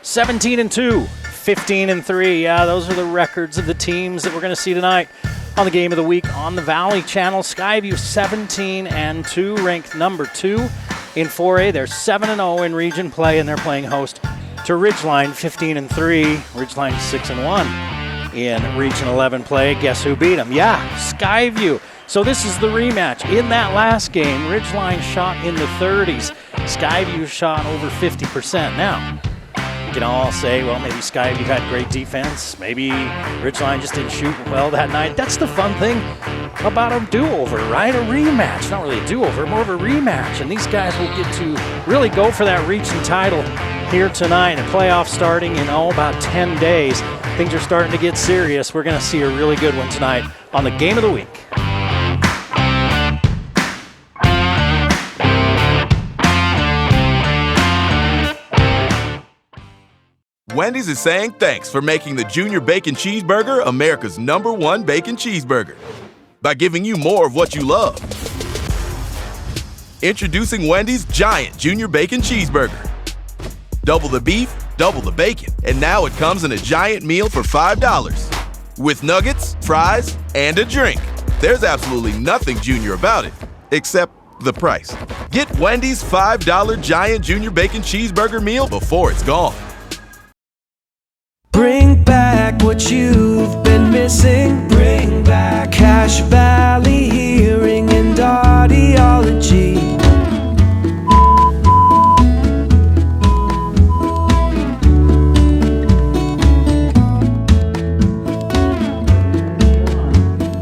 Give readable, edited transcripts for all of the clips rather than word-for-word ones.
17-2, 15-3. Yeah, those are the records of the teams that we're going to see tonight on the Game of the Week on the Valley Channel. Skyview 17-2, ranked number 2 in 4A. They're 7-0 in region play, and they're playing host to Ridgeline 15-3. Ridgeline 6-1 in Region 11 play. Guess who beat them? Yeah, Skyview. So this is the rematch. In that last game, Ridgeline shot in the 30s. Skyview shot over 50%. Now, you can all say, well, maybe Skyview had great defense. Maybe Ridgeline just didn't shoot well that night. That's the fun thing about a do-over, right? A rematch. Not really a do-over, more of a rematch. And these guys will get to really go for that region title here tonight. A playoff starting in, about 10 days. Things are starting to get serious. We're going to see a really good one tonight on the Game of the Week. Wendy's is saying thanks for making the Junior Bacon Cheeseburger America's #1 bacon cheeseburger by giving you more of what you love. Introducing Wendy's Giant Junior Bacon Cheeseburger. Double the beef, double the bacon, and now it comes in a giant meal for $5 with nuggets, fries, and a drink. There's absolutely nothing junior about it, except the price. Get Wendy's $5 Giant Junior Bacon Cheeseburger meal before it's gone. Bring back what you've been missing. Bring back Cache Valley Hearing and Audiology.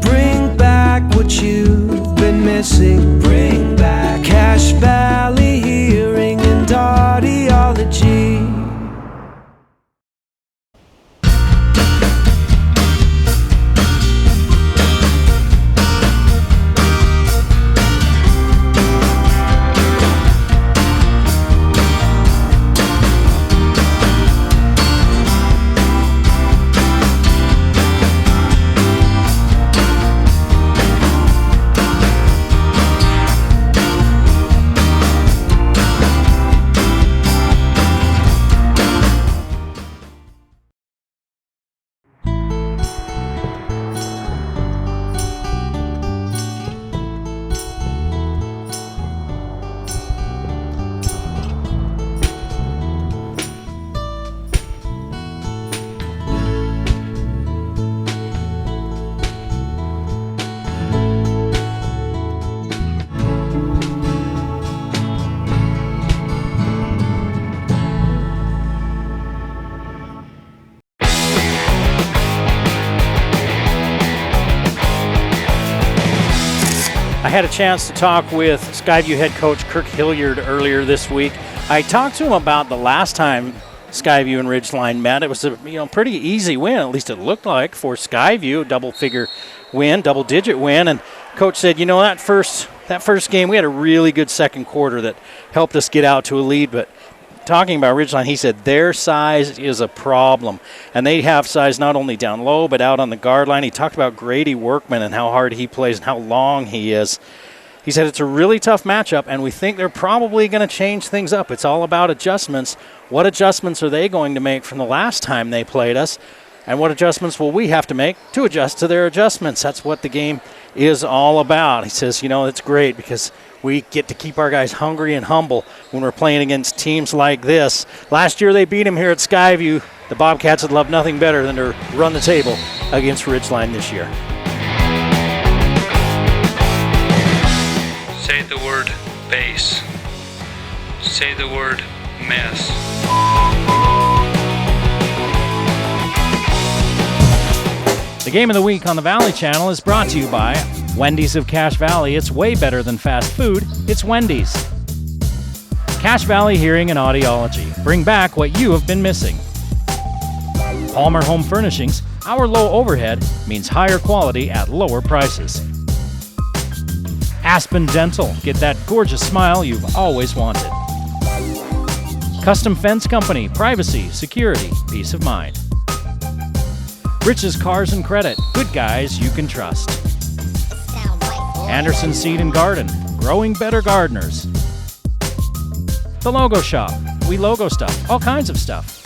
Bring back what you've been missing. Bring back Cache Valley Hearing and Audiology. I had a chance to talk with Skyview head coach Kirk Hilliard earlier this week. I talked to him about the last time Skyview and Ridgeline met. It was a pretty easy win, at least it looked like, for Skyview, double-figure win, double-digit win. And coach said, that first game, we had a really good second quarter that helped us get out to a lead. But talking about Ridgeline, he said their size is a problem. And they have size not only down low, but out on the guard line. He talked about Grady Workman and how hard he plays and how long he is. He said it's a really tough matchup, and we think they're probably going to change things up. It's all about adjustments. What adjustments are they going to make from the last time they played us? And what adjustments will we have to make to adjust to their adjustments? That's what the game is all about. He says, it's great because we get to keep our guys hungry and humble when we're playing against teams like this. Last year they beat them here at Skyview. The Bobcats would love nothing better than to run the table against Ridgeline this year. Say the word base. Say the word mess. The Game of the Week on the Valley Channel is brought to you by Wendy's of Cache Valley. It's way better than fast food. It's Wendy's. Cache Valley Hearing and Audiology. Bring back what you have been missing. Palmer Home Furnishings. Our low overhead means higher quality at lower prices. Aspen Dental. Get that gorgeous smile you've always wanted. Custom Fence Company. Privacy, security, peace of mind. Rich's Cars and Credit. Good guys you can trust. Anderson Seed and Garden. Growing better gardeners. The Logo Shop. We logo stuff. All kinds of stuff.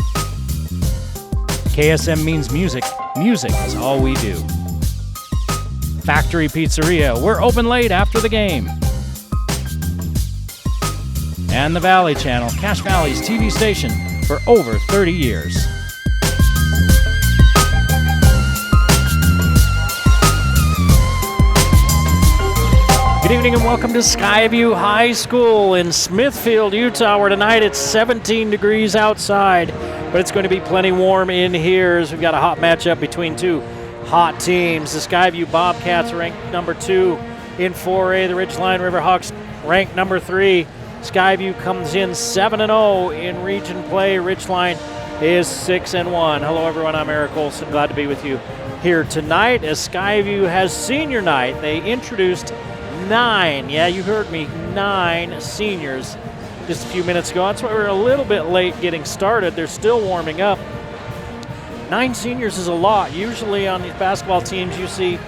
KSM means music. Music is all we do. Factory Pizzeria, we're open late after the game. And the Valley Channel, Cache Valley's TV station for over 30 years. Good evening and welcome to Skyview High School in Smithfield, Utah, where tonight it's 17 degrees outside, but it's going to be plenty warm in here as we've got a hot matchup between two hot teams. The Skyview Bobcats ranked number 2 in 4A. The Ridgeline Riverhawks ranked number 3. Skyview comes in 7-0 in region play. Ridgeline is 6-1. Hello everyone, I'm Eric Olson. Glad to be with you here tonight as Skyview has senior night. They introduced 9, yeah, you heard me, 9 seniors just a few minutes ago. That's why we're a little bit late getting started. They're still warming up. 9 seniors is a lot. Usually on these basketball teams you see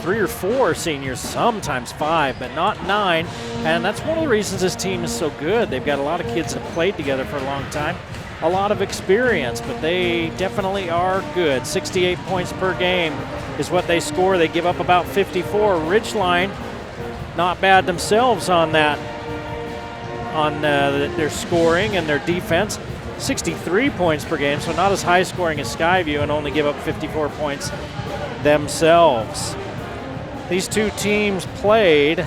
3 or 4 seniors, sometimes 5, but not 9. And that's one of the reasons this team is so good. They've got a lot of kids that played together for a long time, a lot of experience, but they definitely are good. 68 points per game is what they score. They give up about 54. Ridgeline, not bad themselves on that, on their scoring and their defense. 63 points per game, so not as high scoring as Skyview, and only give up 54 points themselves. These two teams played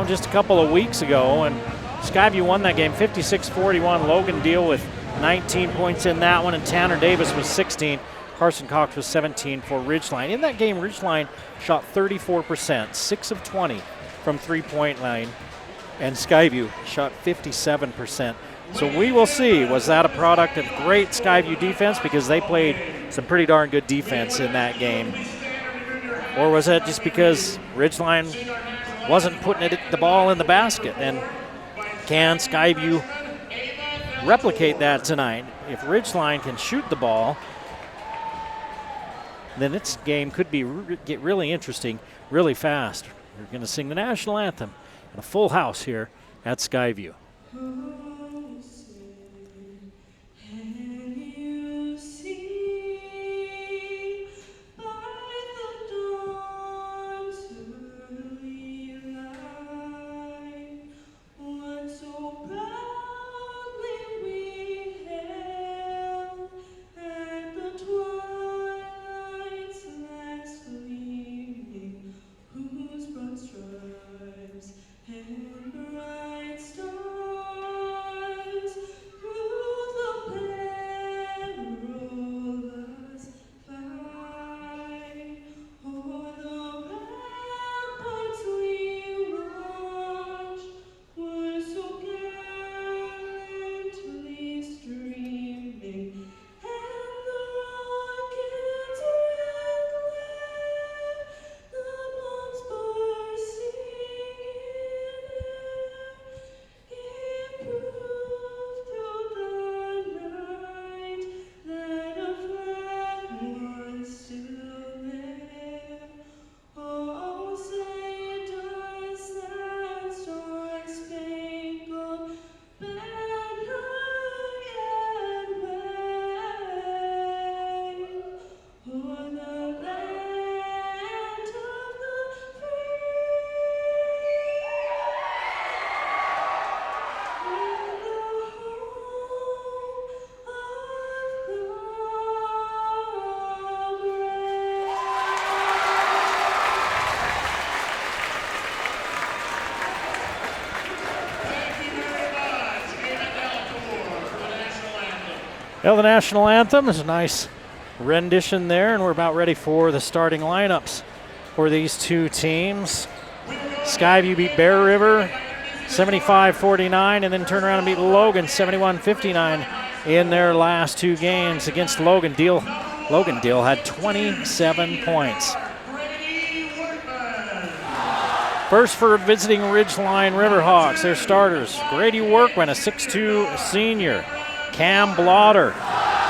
just a couple of weeks ago, and Skyview won that game 56-41. Logan Deal with 19 points in that one, and Tanner Davis was 16. Carson Cox was 17 for Ridgeline. In that game, Ridgeline shot 34%, 6 of 20 from three-point line, and Skyview shot 57%. So we will see, was that a product of great Skyview defense because they played some pretty darn good defense in that game? Or was that just because Ridgeline wasn't putting the ball in the basket? And can Skyview replicate that tonight? If Ridgeline can shoot the ball, then its game could get really interesting really fast. We're going to sing the national anthem and a full house here at Skyview. Well, the national anthem is a nice rendition there, and we're about ready for the starting lineups for these two teams. Skyview beat Bear River 75-49, and then turn around and beat Logan 71-59 in their last 2 games against Logan Deal. Logan Deal had 27 points. First for visiting Ridgeline Riverhawks, their starters, Grady Workman, a 6'2 senior. Cam Blotter,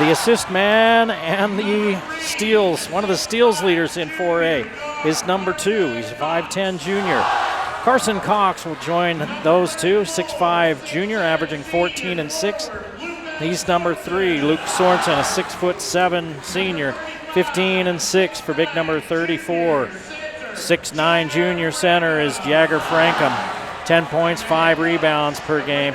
the assist man and the steals, one of the steals leaders in 4A, is number 2. He's a 5'10 junior. Carson Cox will join those two, 6'5 junior, averaging 14 and 6. He's number 3. Luke Sorensen, a 6'7" senior, 15 and 6 for big number 34. 6'9" junior center is Jagger Frankham, 10 points, 5 rebounds per game.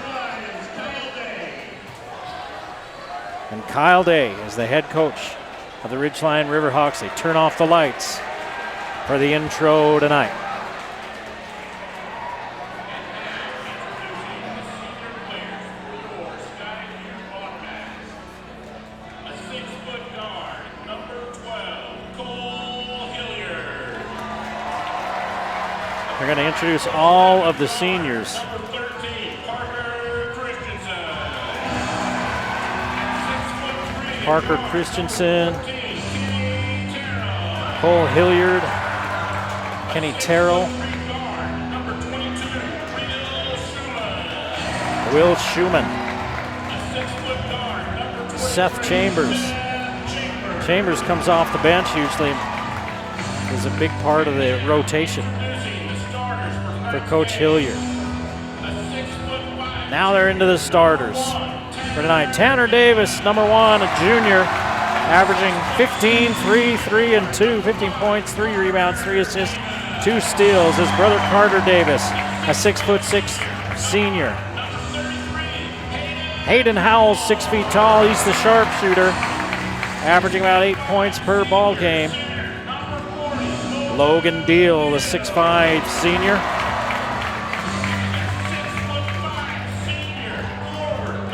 And Kyle Day is the head coach of the Ridgeline Riverhawks. They turn off the lights for the intro tonight. They're going to introduce all of the seniors. Parker Christensen, Cole Hilliard, Kenny Terrell, Will Schumann, Seth Chambers. Chambers comes off the bench usually, is a big part of the rotation for Coach Hilliard. Now they're into the starters for tonight. Tanner Davis, number 1, a junior, averaging 15, 3 and 2, 15 points, 3 rebounds, 3 assists, 2 steals. His brother Carter Davis, a 6'6" senior. Hayden Howell, 6 feet tall. He's the sharpshooter, averaging about 8 points per ball game. Logan Deal, the 6'5" senior.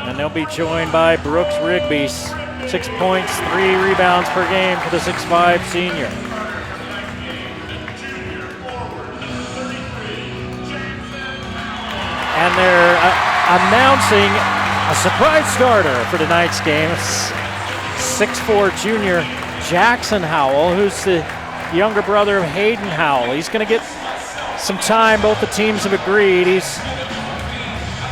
And they'll be joined by Brooks Rigby, 6 points, 3 rebounds per game for the 6'5" senior. And they're announcing a surprise starter for tonight's game. 6'4" junior Jackson Howell, who's the younger brother of Hayden Howell. He's going to get some time. Both the teams have agreed. He's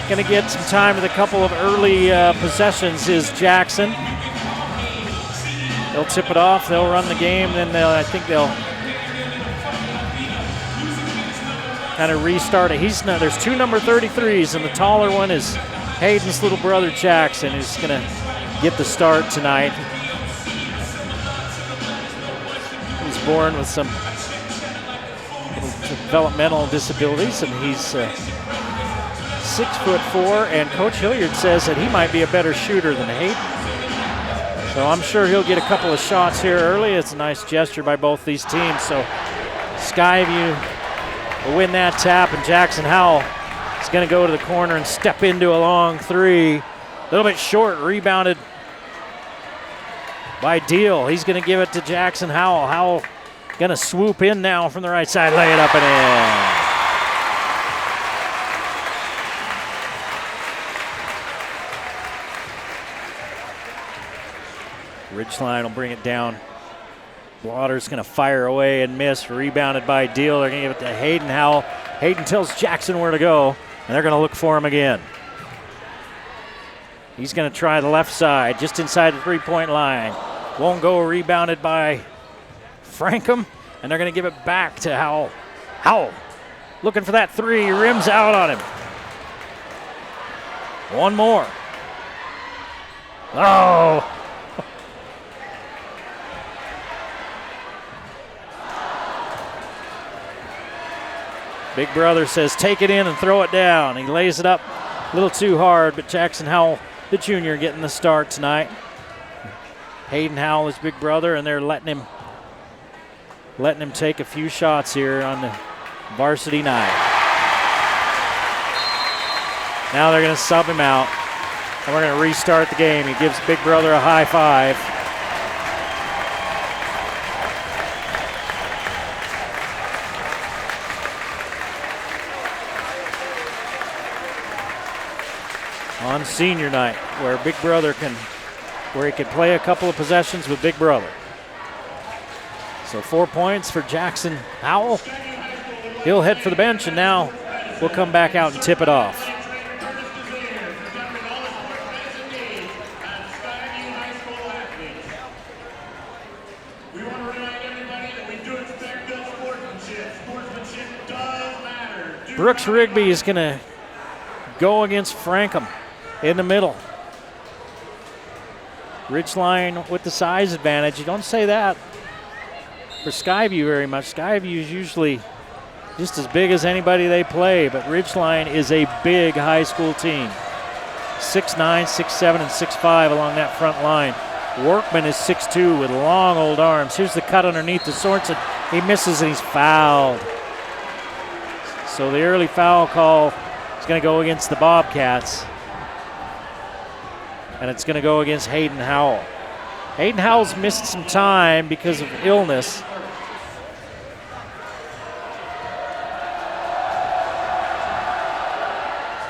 going to get some time with a couple of early possessions is Jackson. They'll tip it off, they'll run the game, then I think they'll kind of restart it. There's 2 number 33s, and the taller one is Hayden's little brother Jackson, who's going to get the start tonight. He's born with some developmental disabilities, and he's 6'4", and Coach Hilliard says that he might be a better shooter than Hayden. So I'm sure he'll get a couple of shots here early. It's a nice gesture by both these teams. So Skyview will win that tap, and Jackson Howell is going to go to the corner and step into a long 3. A little bit short, rebounded by Deal. He's going to give it to Jackson Howell. Howell going to swoop in now from the right side, lay it up and in. Ridgeline will bring it down. Blotter's going to fire away and miss. Rebounded by Deal. They're going to give it to Hayden Howell. Hayden tells Jackson where to go, and they're going to look for him again. He's going to try the left side, just inside the three-point line. Won't go. Rebounded by Frankham, and they're going to give it back to Howell. Howell looking for that 3. Rims out on him. One more. Oh! Big brother says take it in and throw it down. He lays it up a little too hard, but Jackson Howell, the junior, getting the start tonight. Hayden Howell is big brother, and they're letting him take a few shots here on the varsity night. Now they're going to sub him out, and we're going to restart the game. He gives big brother a high five. On senior night, where big brother where he can play a couple of possessions with big brother. So 4 points for Jackson Howell. He'll head for the bench, and now we'll come back out and tip it off. We want to remind everybody that we do expect good sportsmanship. Sportsmanship does matter. Brooks Rigby is going to go against Frankham in the middle. Ridgeline with the size advantage. You don't say that for Skyview very much. Skyview is usually just as big as anybody they play, but Ridgeline is a big high school team. 6'9", 6'7", and 6'5" along that front line. Workman is 6'2" with long old arms. Here's the cut underneath to Sorensen. He misses and he's fouled. So the early foul call is going to go against the Bobcats. And it's going to go against Hayden Howell. Hayden Howell's missed some time because of illness.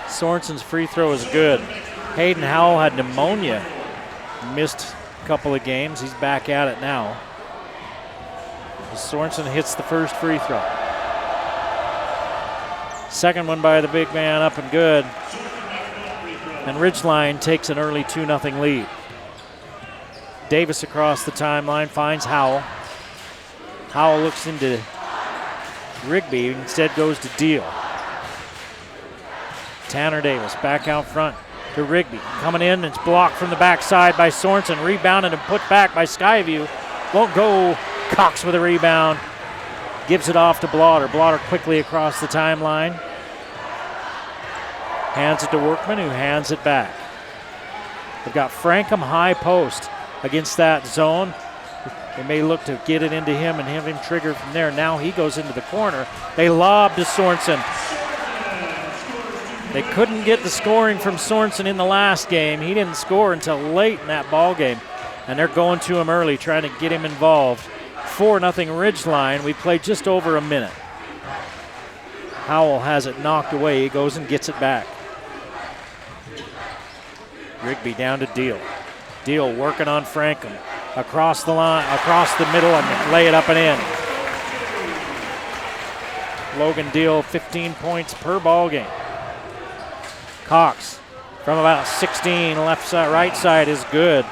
Sorensen's free throw is good. Hayden Howell had pneumonia. Missed a couple of games. He's back at it now. Sorensen hits the first free throw. Second one by the big man, up and good. And Ridgeline takes an early 2-0 lead. Davis across the timeline finds Howell. Howell looks into Rigby, instead goes to Deal. Tanner Davis back out front to Rigby. Coming in, it's blocked from the backside by Sorensen. Rebounded and put back by Skyview. Won't go. Cox with a rebound. Gives it off to Blotter. Blotter quickly across the timeline. Hands it to Workman, who hands it back. They've got Frankham high post against that zone. They may look to get it into him and have him trigger from there. Now he goes into the corner. They lob to Sorensen. They couldn't get the scoring from Sorensen in the last game. He didn't score until late in that ball game, and they're going to him early, trying to get him involved. 4-0 Ridgeline. We played just over a minute. Howell has it knocked away. He goes and gets it back. Rigby down to Deal. Deal working on Frankham. Across the line, across the middle, and lay it up and in. Logan Deal, 15 points per ball game. Cox from about 16, left side, right side is good.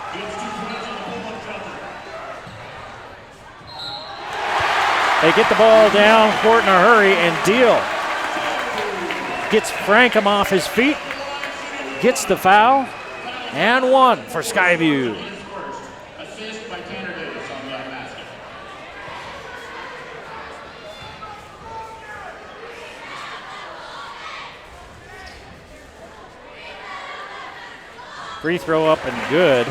They get the ball down court in a hurry, and Deal gets Frankham off his feet, gets the foul, and one for Skyview. Assist by Tanner Davis on that basket. Free throw up and good.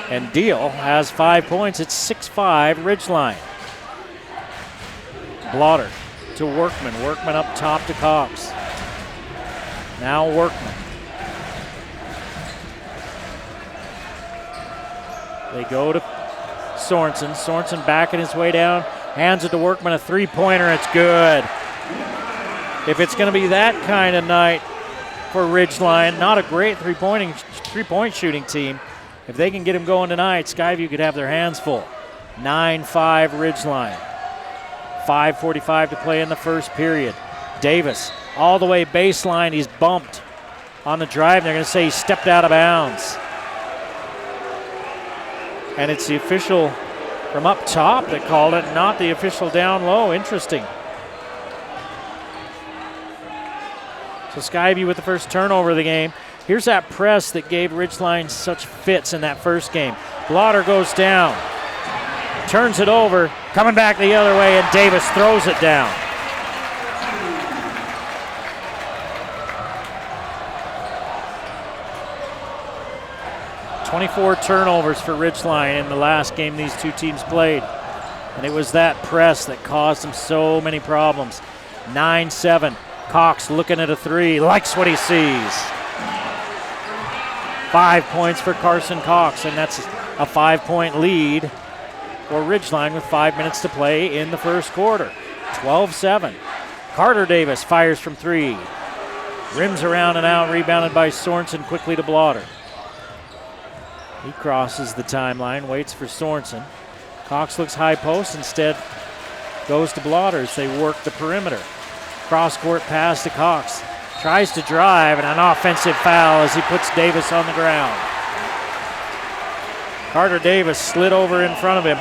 And Deal has 5 points. It's 6-5 Ridgeline. Blotter to Workman. Workman up top to Cox. Now Workman. They go to Sorensen. Sorensen backing his way down. Hands it to Workman. A three-pointer. It's good. If it's going to be that kind of night for Ridgeline, not a great three-point shooting team, if they can get him going tonight, Skyview could have their hands full. 9-5 Ridgeline. 5:45 to play in the first period. Davis all the way baseline. He's bumped on the drive. They're going to say he stepped out of bounds. And it's the official from up top that called it, not the official down low. Interesting. So Skyview with the first turnover of the game. Here's that press that gave Ridgeline such fits in that first game. Blotter goes down, turns it over, coming back the other way, and Davis throws it down. "24 turnovers for Ridgeline in the last game these two teams played. And it was that press that caused them so many problems. 9-7. Cox looking at a three, likes what he sees. 5 points for Carson Cox, and that's a 5-point lead for Ridgeline with 5 minutes to play in the first quarter. 12-7. Carter Davis fires from three. Rims around and out, rebounded by Sorensen quickly to Blotter. He crosses the timeline, waits for Sorensen. Cox looks high post, instead goes to Blotter as they work the perimeter. Cross-court pass to Cox. Tries to drive, and an offensive foul as he puts Davis on the ground. Carter Davis slid over in front of him,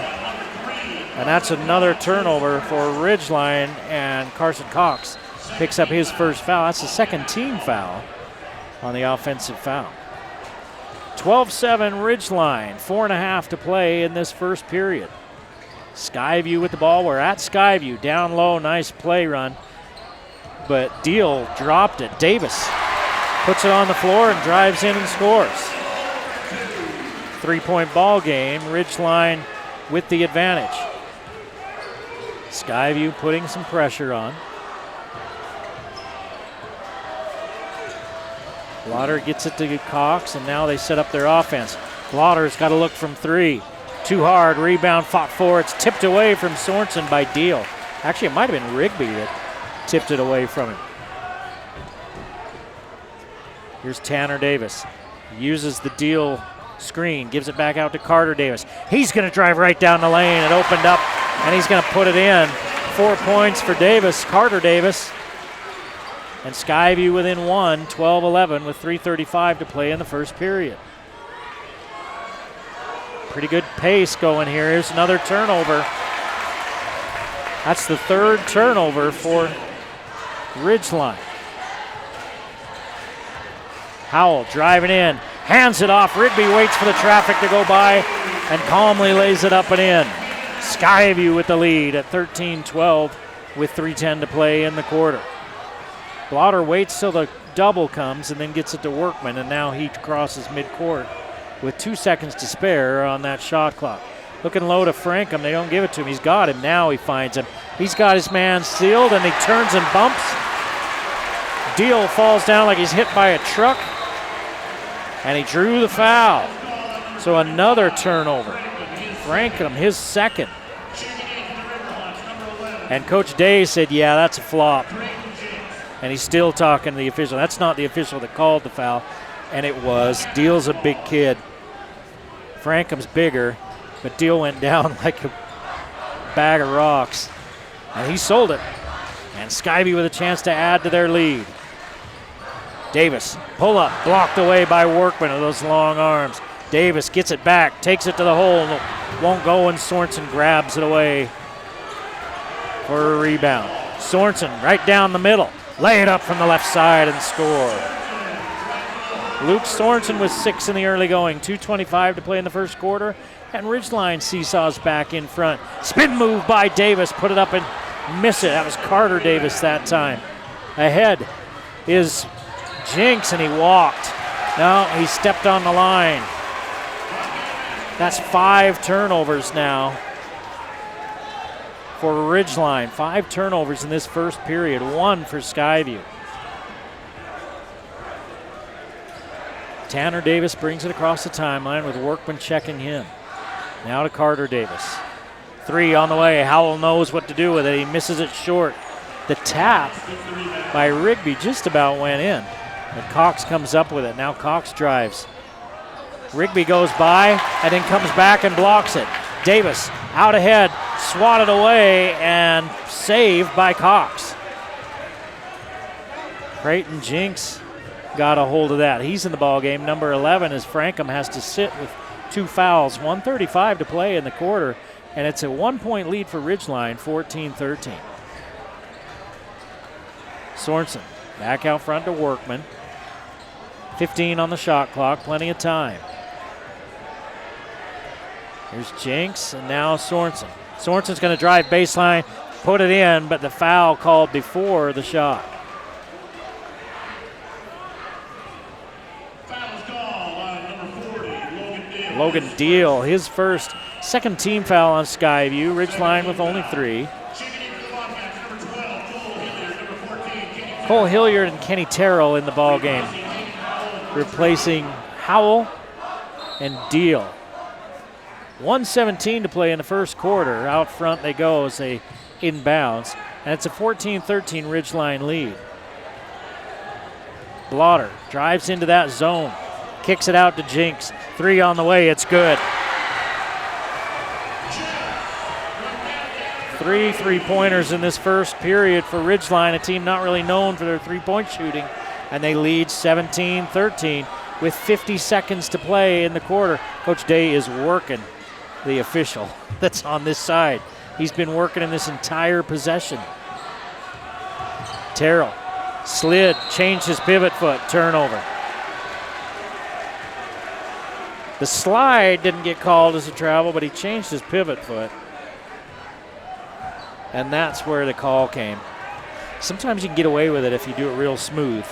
and that's another turnover for Ridgeline, and Carson Cox picks up his first foul. That's the second team foul on the offensive foul. 12-7 Ridgeline, 4.5 to play in this first period. Skyview with the ball. We're at Skyview. Down low, nice play run. But Deal dropped it. Davis puts it on the floor and drives in and scores. 3-point ball game. Ridgeline with the advantage. Skyview putting some pressure on. Blotter gets it to Cox, and now they set up their offense. Blotter's got to look from three. Too hard, rebound fought for. It's tipped away from Sorensen by Deal. Actually, it might have been Rigby that tipped it away from him. Here's Tanner Davis. Uses the Deal screen, gives it back out to Carter Davis. He's going to drive right down the lane. It opened up, and he's going to put it in. 4 points for Davis, Carter Davis. And Skyview within one, 12-11 with 3:35 to play in the first period. Pretty good pace going here. Here's another turnover. That's the third turnover for Ridgeline. Howell driving in, hands it off. Rigby waits for the traffic to go by and calmly lays it up and in. Skyview with the lead at 13-12 with 3:10 to play in the quarter. Blotter waits till the double comes and then gets it to Workman, and now he crosses midcourt with 2 seconds to spare on that shot clock. Looking low to Frankham. They don't give it to him. He's got him. Now he finds him. He's got his man sealed, and he turns and bumps. Deal falls down like he's hit by a truck, and he drew the foul. So another turnover. Frankham, his second. And Coach Day said, yeah, that's a flop. And he's still talking to the official. That's not the official that called the foul. And it was. Deal's a big kid. Frankham's bigger, but Deal went down like a bag of rocks. And he sold it. And Skyview with a chance to add to their lead. Davis, pull up, blocked away by Workman with those long arms. Davis gets it back, takes it to the hole, won't go, and Sorensen grabs it away for a rebound. Sorensen right down the middle. Lay it up from the left side and score. Luke Sorensen with 6 in the early going. 2:25 to play in the first quarter. And Ridgeline seesaws back in front. Spin move by Davis. Put it up and miss it. That was Carter Davis that time. Ahead is Jinks, and he walked. No, he stepped on the line. That's 5 turnovers now for Ridgeline. 5 turnovers in this first period, 1 for Skyview. Tanner Davis brings it across the timeline with Workman checking him. Now to Carter Davis. 3 on the way. Howell knows what to do with it. He misses it short. The tap by Rigby just about went in. But Cox comes up with it. Now Cox drives. Rigby goes by and then comes back and blocks it. Davis out ahead, swatted away, and saved by Cox. Creighton Jinks got a hold of that. He's in the ball game. Number 11 as Frankham has to sit with 2 fouls. 1:35 to play in the quarter, and it's a 1-point lead for Ridgeline, 14-13. Sorensen back out front to Workman. 15 on the shot clock, plenty of time. Here's Jinks, and now Sorensen. Sorensen's going to drive baseline, put it in, but the foul called before the shot. Foul's called on number 40, Logan Deal. Logan Deal, his second team foul on Skyview. Ridgeline with only 3. Checking into the offense, number 12, Cole Hilliard, number 14, Kenny Cole Hilliard and Kenny Terrell in the ball game, replacing Howell and Deal. 1:17 to play in the first quarter. Out front they go as they inbounds, and it's a 14-13 Ridgeline lead. Blotter drives into that zone, kicks it out to Jinks. 3 on the way, it's good. 3 3-pointers in this first period for Ridgeline, a team not really known for their 3-point shooting, and they lead 17-13 with 50 seconds to play in the quarter. Coach Day is working the official that's on this side. He's been working in this entire possession. Terrell slid, changed his pivot foot, turnover. The slide didn't get called as a travel, but he changed his pivot foot. And that's where the call came. Sometimes you can get away with it if you do it real smooth.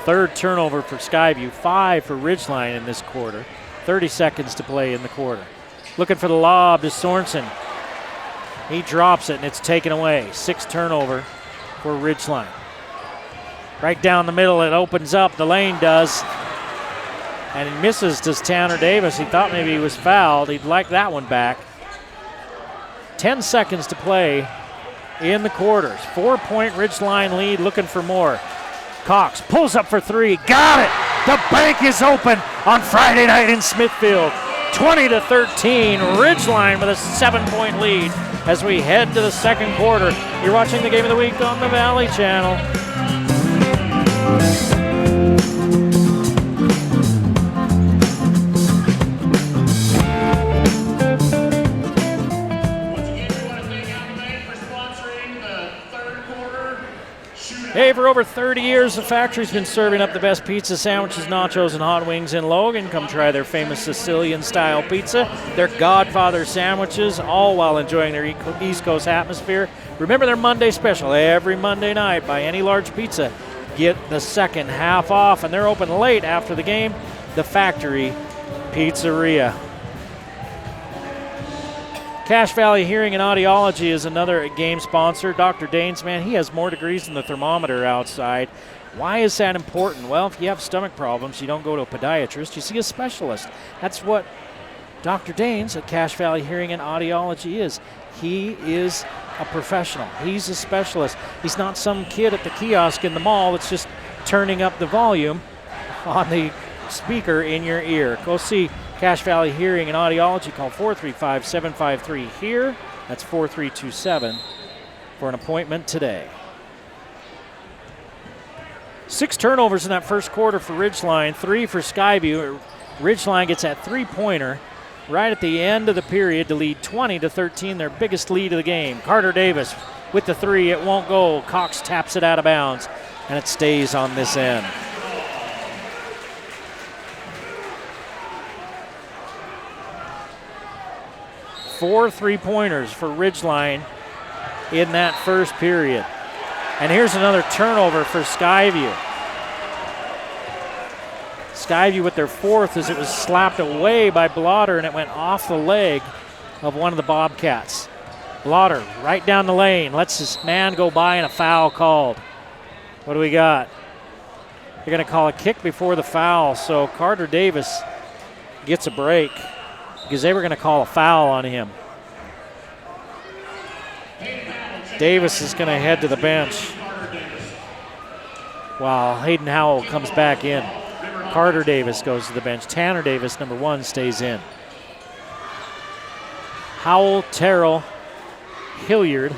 Third turnover for Skyview, 5 for Ridgeline in this quarter. 30 seconds to play in the quarter. Looking for the lob to Sorensen. He drops it and it's taken away. 6th turnover for Ridgeline. Right down the middle, it opens up. The lane does. And he misses to Tanner Davis. He thought maybe he was fouled. He'd like that one back. 10 seconds to play in the quarters. 4-point Ridgeline lead, looking for more. Cox pulls up for 3. Got it! The bank is open on Friday night in Smithfield. 20-13, Ridgeline with a 7-point lead as we head to the second quarter. You're watching the Game of the Week on the Valley Channel. Hey, for over 30 years, the factory's been serving up the best pizza, sandwiches, nachos, and hot wings in Logan. Come try their famous Sicilian-style pizza, their Godfather sandwiches, all while enjoying their East Coast atmosphere. Remember their Monday special. Every Monday night, buy any large pizza, get the second half off, and they're open late after the game. The Factory Pizzeria. Cache Valley Hearing and Audiology is another game sponsor. Dr. Danes, man, he has more degrees than the thermometer outside. Why is that important? Well, if you have stomach problems, you don't go to a podiatrist, you see a specialist. That's what Dr. Danes at Cache Valley Hearing and Audiology is. He is a professional. He's a specialist. He's not some kid at the kiosk in the mall that's just turning up the volume on the speaker in your ear. Go see Cache Valley Hearing and Audiology. Call 435-753-HERE. That's 4327 for an appointment today. 6 turnovers in that first quarter for Ridgeline, 3 for Skyview. Ridgeline gets that 3-pointer right at the end of the period to lead 20-13, their biggest lead of the game. Carter Davis with the 3, it won't go. Cox taps it out of bounds, and it stays on this end. 4 3-pointers for Ridgeline in that first period. And here's another turnover for Skyview. Skyview with their 4th as it was slapped away by Blotter, and it went off the leg of one of the Bobcats. Blotter right down the lane, lets his man go by, and a foul called. What do we got? They're going to call a kick before the foul, so Carter Davis gets a break because they were going to call a foul on him. Davis is going to head to the bench while Hayden Howell comes back in. Carter Davis goes to the bench. Tanner Davis, number 1, stays in. Howell, Terrell, Hilliard,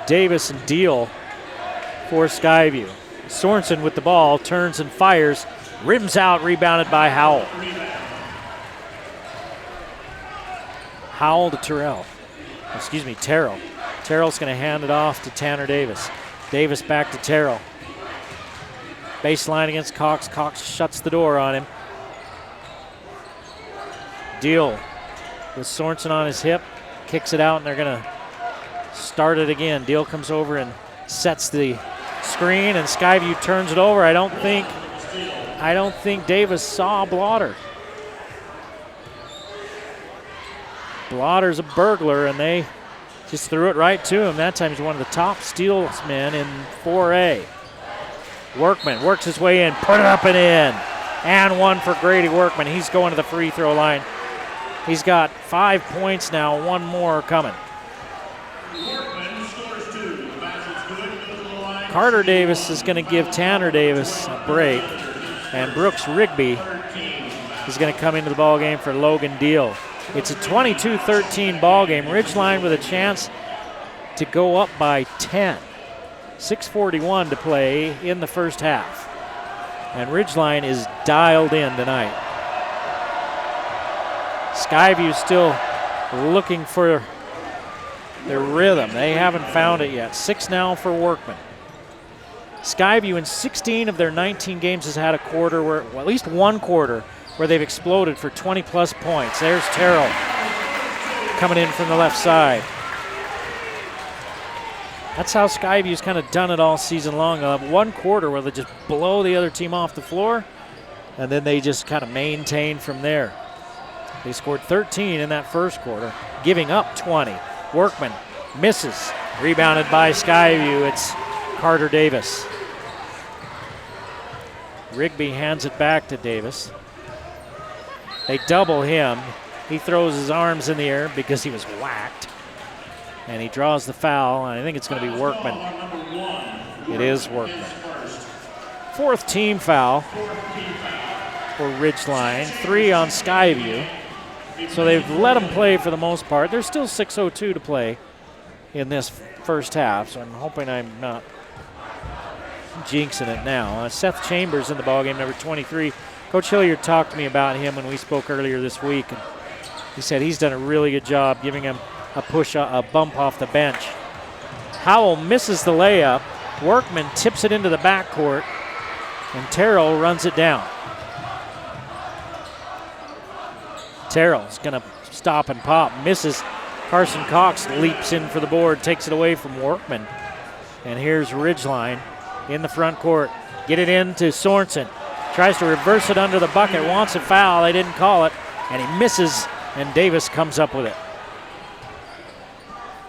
Davis, and Deal for Skyview. Sorensen with the ball, turns and fires, rims out, rebounded by Howell. Howell to Terrell. Terrell's going to hand it off to Tanner Davis. Davis back to Terrell. Baseline against Cox. Cox shuts the door on him. Deal with Sorensen on his hip. Kicks it out, and they're going to start it again. Deal comes over and sets the screen, and Skyview turns it over. I don't think Davis saw Blotter. Blotter's a burglar, and they just threw it right to him. That time he's one of the top steals men in 4A. Workman works his way in, put it up and in. And 1 for Grady Workman. He's going to the free throw line. He's got 5 points now, 1 more coming. Carter Davis is going to give Tanner Davis a break, and Brooks Rigby is going to come into the ball game for Logan Deal. It's a 22-13 ball game. Ridgeline with a chance to go up by 10. 6:41 to play in the first half. And Ridgeline is dialed in tonight. Skyview still looking for their rhythm. They haven't found it yet. 6 now for Workman. Skyview in 16 of their 19 games has had a quarter where, well, at least one quarter, where they've exploded for 20-plus points. There's Terrell coming in from the left side. That's how Skyview's kind of done it all season long. They'll have one quarter where they just blow the other team off the floor, and then they just kind of maintain from there. They scored 13 in that first quarter, giving up 20. Workman misses. Rebounded by Skyview. It's Carter Davis. Rigby hands it back to Davis. They double him. He throws his arms in the air because he was whacked. And he draws the foul, and I think it's going to be Workman. It is Workman. Fourth team foul for Ridgeline. 3 on Skyview. So they've let them play for the most part. There's still 6:02 to play in this first half, so I'm hoping I'm not jinxing it now. Seth Chambers in the ballgame, number 23. Coach Hilliard talked to me about him when we spoke earlier this week, and he said he's done a really good job giving him a push, a bump off the bench. Howell misses the layup. Workman tips it into the backcourt, and Terrell runs it down. Terrell's going to stop and pop, misses. Carson Cox leaps in for the board, takes it away from Workman. And here's Ridgeline in the front court. Get it in to Sorensen. Tries to reverse it under the bucket, wants a foul. They didn't call it, and he misses, and Davis comes up with it.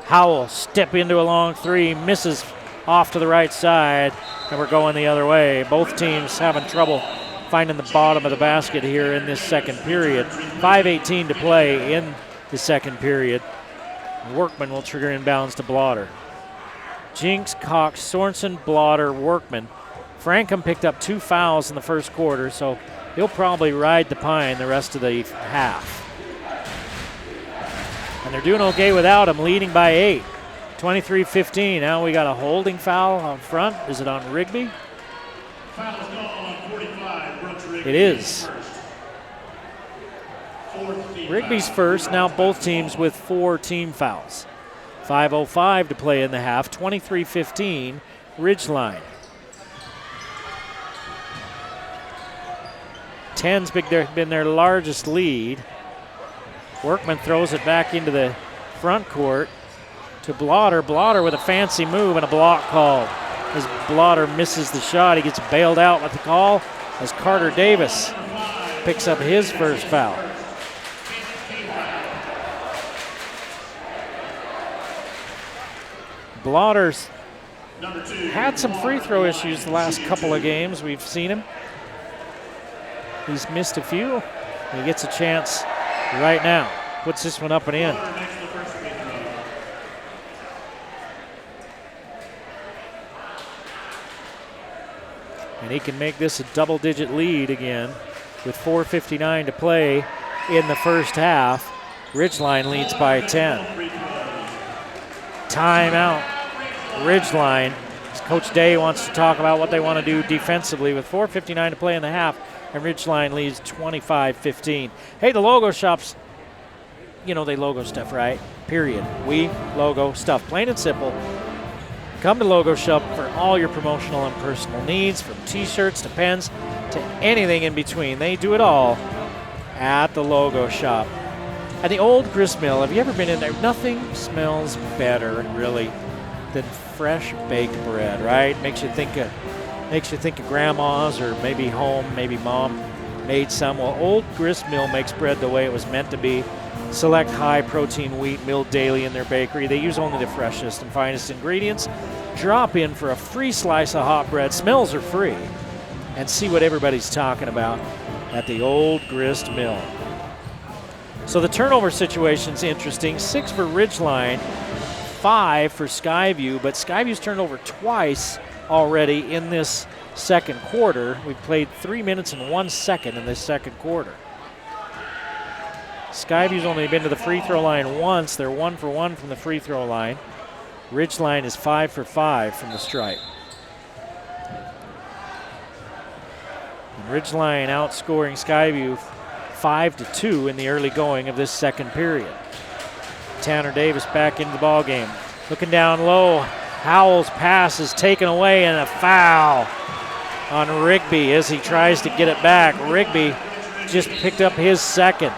Howell step into a long three, misses off to the right side, and we're going the other way. Both teams having trouble finding the bottom of the basket here in this second period. 5:18 to play in the second period. Workman will trigger inbounds to Blotter. Jinks, Cox, Sorensen, Blotter, Workman. Frankham picked up 2 fouls in the first quarter, so he'll probably ride the pine the rest of the half. And they're doing okay without him, leading by 8. 23-15. Now we got a holding foul on front. Is it on Rigby? It is. Rigby's first. Now both teams with 4 team fouls. 5:05 to play in the half. 23-15. Ridgeline. 10's been their largest lead. Workman throws it back into the front court to Blotter. Blotter with a fancy move and a block called. As Blotter misses the shot, he gets bailed out with the call as Carter Davis picks up his first foul. Blotter's had some free throw issues the last couple of games. We've seen him. He's missed a few. He gets a chance right now. Puts this one up and in. And he can make this a double-digit lead again with 4:59 to play in the first half. Ridgeline leads by 10. Timeout. Ridgeline. Coach Day wants to talk about what they want to do defensively with 4:59 to play in the half, and Ridgeline leads 25-15. Hey, the logo shops, you know they logo stuff, right? Period. We logo stuff. Plain and simple. Come to Logo Shop for all your promotional and personal needs, from t-shirts to pens to anything in between. They do it all at the Logo Shop. At the old grist mill, have you ever been in there? Nothing smells better, really, than fresh baked bread, right? Makes you think of grandma's, or maybe home, maybe mom made some. Well, old grist mill makes bread the way it was meant to be. Select high-protein wheat milled daily in their bakery. They use only the freshest and finest ingredients. Drop in for a free slice of hot bread. Smells are free. And see what everybody's talking about at the old grist mill. So the turnover situation's interesting. 6 for Ridgeline, 5 for Skyview, but Skyview's turned over twice already in this second quarter. We've played 3 minutes and 1 second in this second quarter. Skyview's only been to the free throw line once. They're 1 for 1 from the free throw line. Ridgeline is 5 for 5 from the stripe. And Ridgeline outscoring Skyview 5-2 in the early going of this second period. Tanner Davis back into the ball game. Looking down low. Howell's pass is taken away and a foul on Rigby as he tries to get it back. Rigby just picked up his second.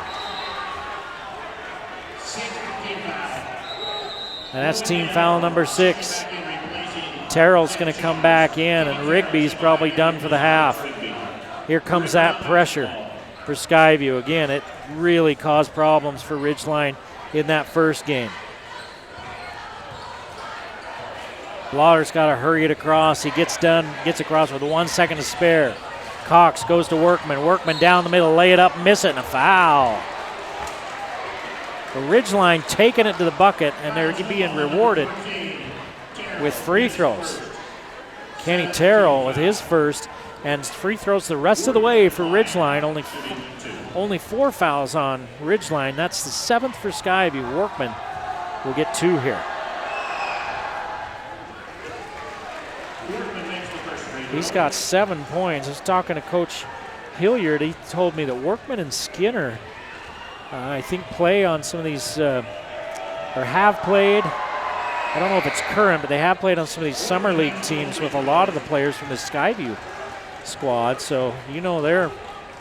And that's team foul number 6. Terrell's going to come back in, and Rigby's probably done for the half. Here comes that pressure for Skyview. Again, it really caused problems for Ridgeline in that first game. Blotter's got to hurry it across. He gets across with 1 second to spare. Cox goes to Workman. Workman down the middle, lay it up, miss it, and a foul. The Ridgeline taking it to the bucket, and they're being rewarded with free throws. Kenny Terrell with his first, and free throws the rest of the way for Ridgeline. Only 4 fouls on Ridgeline. That's the 7th for Skyview. Workman will get 2 here. He's got 7 points. I was talking to Coach Hilliard. He told me that Workman and Skinner, I think, play on some of these, or have played. I don't know if it's current, but they have played on some of these summer league teams with a lot of the players from the Skyview squad. So, they're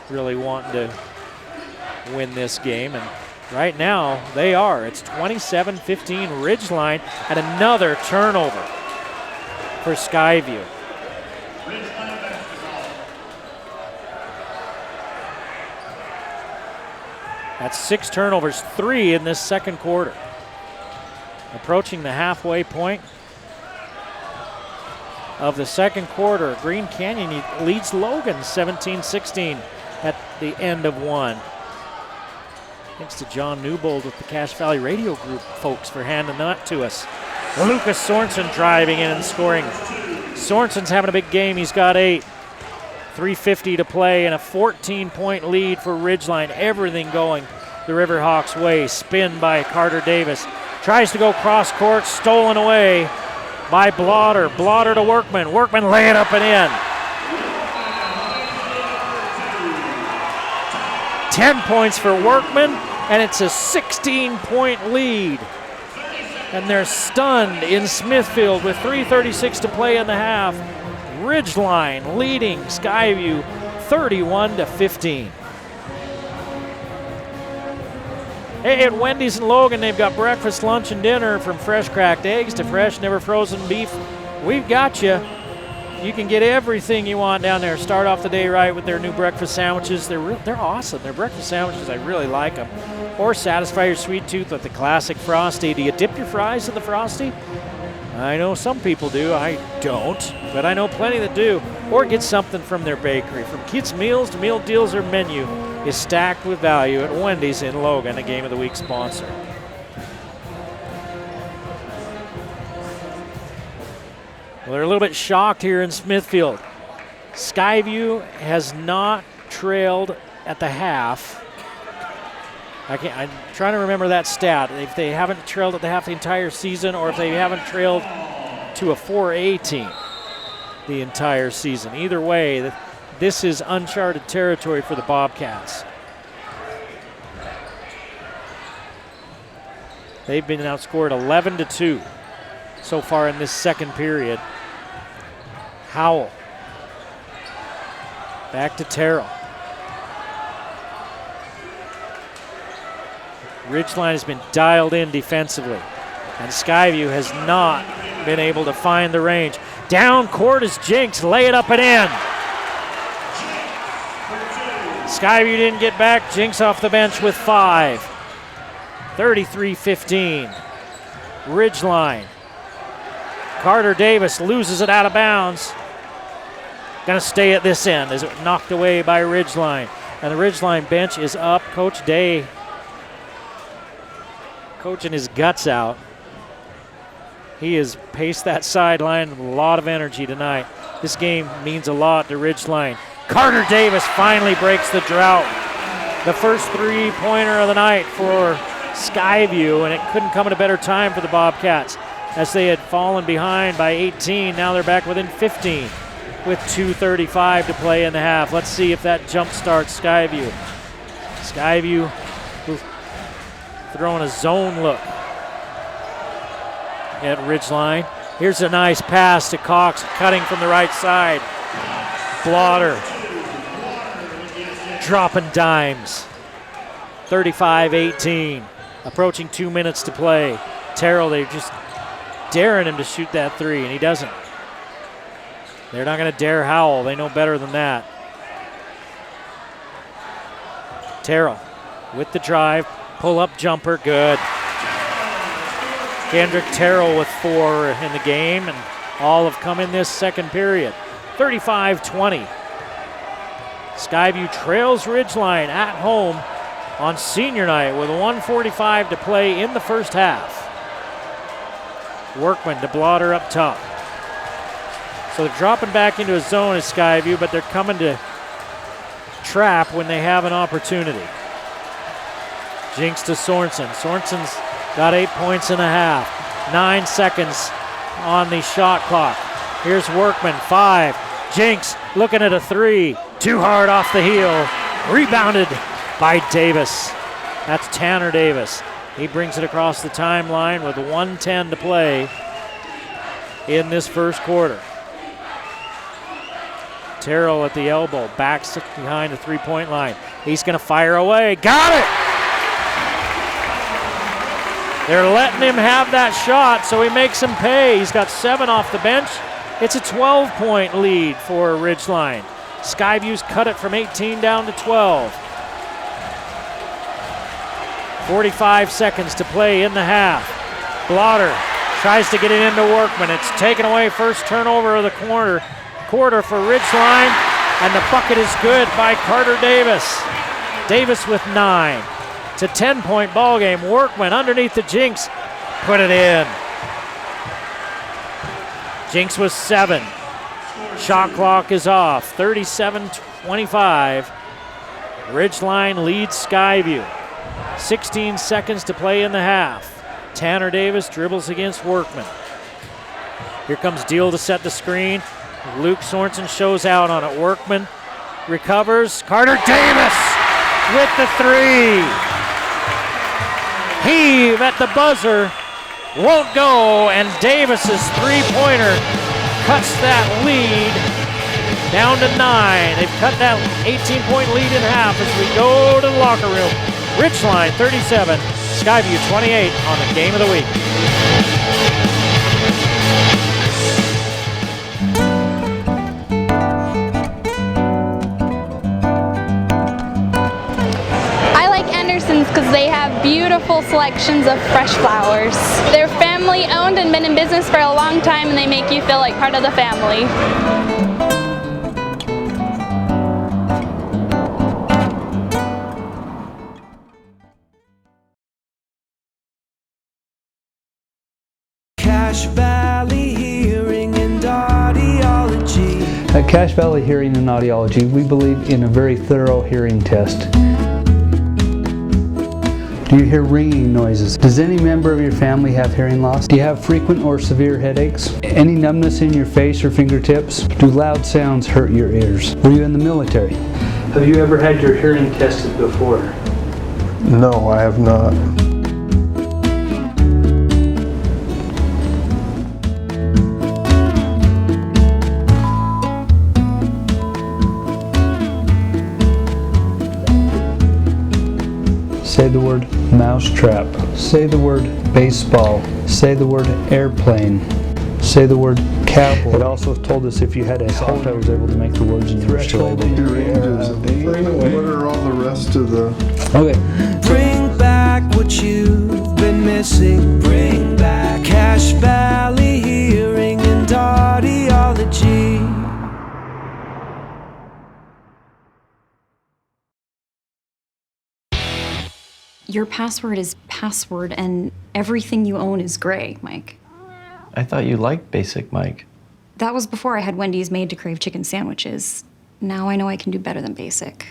really wanting to win this game. And right now, they are. It's 27-15 Ridgeline, and another turnover for Skyview. That's 6 turnovers, 3 in this second quarter. Approaching the halfway point of the second quarter. Green Canyon leads Logan 17-16 at the end of 1. Thanks to John Newbold with the Cache Valley Radio Group folks for handing that to us. Lucas Sorensen driving in and scoring. Sorensen's having a big game. He's got 8. 3:50 to play and a 14-point lead for Ridgeline. Everything going the Riverhawks' way. Spin by Carter Davis. Tries to go cross court, stolen away by Blotter. Blotter to Workman. Workman lay it up and in. 10 points for Workman, and it's a 16-point lead. And they're stunned in Smithfield with 3:36 to play in the half. Ridgeline leading Skyview 31-15. Hey, at Wendy's in Logan, they've got breakfast, lunch, and dinner, from fresh cracked eggs to fresh, never frozen beef. We've got you. You can get everything you want down there. Start off the day right with their new breakfast sandwiches. They're awesome. Their breakfast sandwiches, I really like them. Or satisfy your sweet tooth with the classic Frosty. Do you dip your fries in the Frosty? I know some people do. I don't, but I know plenty that do. Or get something from their bakery. From kids' meals to meal deals, their menu is stacked with value at Wendy's in Logan, a Game of the Week sponsor. Well, they're a little bit shocked here in Smithfield. Skyview has not trailed at the half. I'm trying to remember that stat. If they haven't trailed at the half the entire season, or if they haven't trailed to a 4A team the entire season. Either way, this is uncharted territory for the Bobcats. They've been outscored 11-2 so far in this second period. Howell. Back to Terrell. Ridgeline has been dialed in defensively, and Skyview has not been able to find the range. Down court is Jinx, lay it up and in. Skyview didn't get back, Jinx off the bench with 5. 33-15, Ridgeline. Carter Davis loses it out of bounds. Gonna stay at this end as it knocked away by Ridgeline. And the Ridgeline bench is up. Coach Day coaching his guts out. He has paced that sideline with a lot of energy tonight. This game means a lot to Ridgeline. Carter Davis finally breaks the drought. The first 3-pointer of the night for Skyview, and it couldn't come at a better time for the Bobcats as they had fallen behind by 18. Now they're back within 15 with 2:35 to play in the half. Let's see if that jump starts Skyview. Skyview throwing a zone look at Ridgeline. Here's a nice pass to Cox, cutting from the right side. Blotter dropping dimes. 35-18. Approaching 2 minutes to play. Terrell, they're just daring him to shoot that three, and he doesn't. They're not going to dare Howell. They know better than that. Terrell with the drive. Pull-up jumper, good. Kendrick Terrell with 4 in the game, and all have come in this second period. 35-20. Skyview trails Ridgeline at home on senior night with 1:45 to play in the first half. Workman to Blotter up top. So they're dropping back into a zone as Skyview, but they're coming to trap when they have an opportunity. Jinks to Sorensen. Sorensen's got 8 points and a half. 9 seconds on the shot clock. Here's Workman, 5. Jinks looking at a 3. Too hard off the heel. Rebounded by Davis. That's Tanner Davis. He brings it across the timeline with 1:10 to play in this first quarter. Terrell at the elbow, backs behind the three-point line. He's going to fire away. Got it! They're letting him have that shot, so he makes him pay. He's got 7 off the bench. It's a 12-point lead for Ridgeline. Skyview's cut it from 18 down to 12. 45 seconds to play in the half. Blotter tries to get it into Workman. It's taken away, first turnover of the quarter for Ridgeline, and the bucket is good by Carter Davis. Davis with 9. It's a 10-point ball game. Workman underneath the Jinks, put it in. Jinks with 7. Shot clock is off. 37-25. Ridgeline leads Skyview. 16 seconds to play in the half. Tanner Davis dribbles against Workman. Here comes Deal to set the screen. Luke Sorensen shows out on it. Workman recovers. Carter Davis with the 3. Heave at the buzzer. Won't go, and Davis's three-pointer cuts that lead down to 9. They've cut that 18-point lead in half as we go to the locker room. Ridgeline 37, Skyview 28 on the game of the week. Because they have beautiful selections of fresh flowers. They're family owned and been in business for a long time, and they make you feel like part of the family. Cache Valley Hearing and Audiology. At Cache Valley Hearing and Audiology, we believe in a very thorough hearing test. Do you hear ringing noises? Does any member of your family have hearing loss? Do you have frequent or severe headaches? Any numbness in your face or fingertips? Do loud sounds hurt your ears? Were you in the military? Have you ever had your hearing tested before? No, I have not. Say the word mousetrap. Say the word baseball. Say the word airplane. Say the word cowboy. It also told us if you had a cold, I was able to make the words and you were still able to. Your ranges. What are all the rest of the... Okay. Bring back what you've been missing. Bring back Cache Valley Hearing and Audiology. Your password is password, and everything you own is gray, Mike. I thought you liked Basic, Mike. That was before I had Wendy's Made to Crave chicken sandwiches. Now I know I can do better than Basic.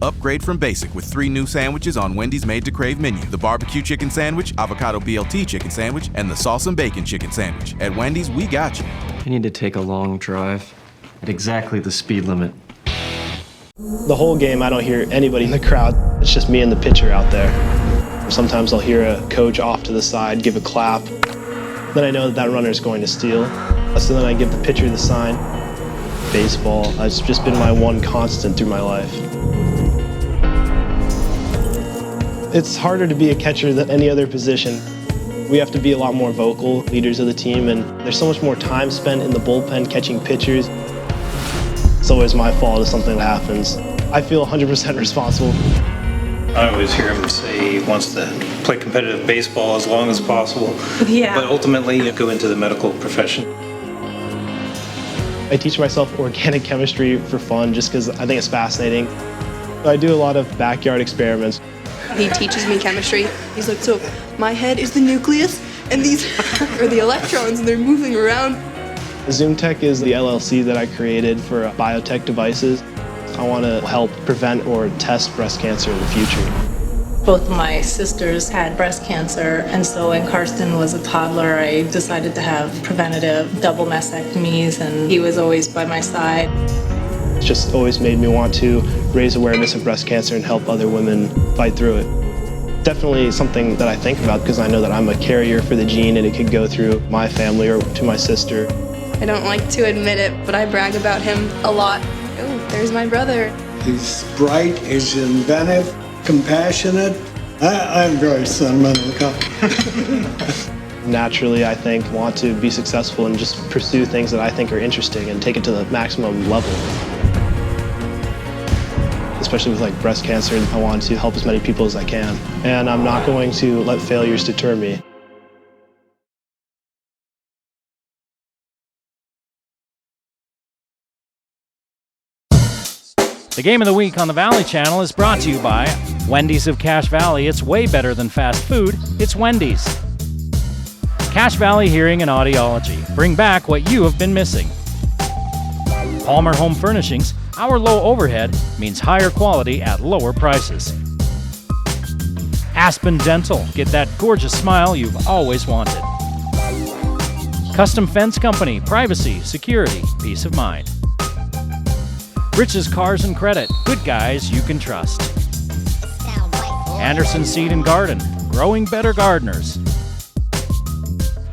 Upgrade from Basic with 3 new sandwiches on Wendy's Made to Crave menu. The barbecue chicken sandwich, avocado BLT chicken sandwich, and the sauce and bacon chicken sandwich. At Wendy's, we got you. You need to take a long drive at exactly the speed limit. The whole game, I don't hear anybody in the crowd. It's just me and the pitcher out there. Sometimes I'll hear a coach off to the side give a clap. Then I know that runner is going to steal. So then I give the pitcher the sign. Baseball has just been my one constant through my life. It's harder to be a catcher than any other position. We have to be a lot more vocal, leaders of the team, and there's so much more time spent in the bullpen catching pitchers. It's always my fault if something happens. I feel 100% responsible. I always hear him say he wants to play competitive baseball as long as possible. Yeah. But ultimately, you go into the medical profession. I teach myself organic chemistry for fun just because I think it's fascinating. I do a lot of backyard experiments. He teaches me chemistry. He's like, so my head is the nucleus, and these are the electrons, and they're moving around. ZoomTech is the LLC that I created for biotech devices. I want to help prevent or test breast cancer in the future. Both of my sisters had breast cancer, and so when Karsten was a toddler, I decided to have preventative double mastectomies, and he was always by my side. It's just always made me want to raise awareness of breast cancer and help other women fight through it. Definitely something that I think about because I know that I'm a carrier for the gene and it could go through my family or to my sister. I don't like to admit it, but I brag about him a lot. Oh, there's my brother. He's bright, he's inventive, compassionate. I'm very sentimental. Naturally, I think, want to be successful and just pursue things that I think are interesting and take it to the maximum level. Especially with like breast cancer, I want to help as many people as I can. And I'm not going to let failures deter me. The Game of the Week on the Valley Channel is brought to you by Wendy's of Cache Valley. It's way better than fast food. It's Wendy's. Cache Valley Hearing and Audiology. Bring back what you have been missing. Palmer Home Furnishings. Our low overhead means higher quality at lower prices. Aspen Dental. Get that gorgeous smile you've always wanted. Custom Fence Company. Privacy, security, peace of mind. Rich's Cars and Credit. Good guys you can trust. Anderson Seed and Garden. Growing better gardeners.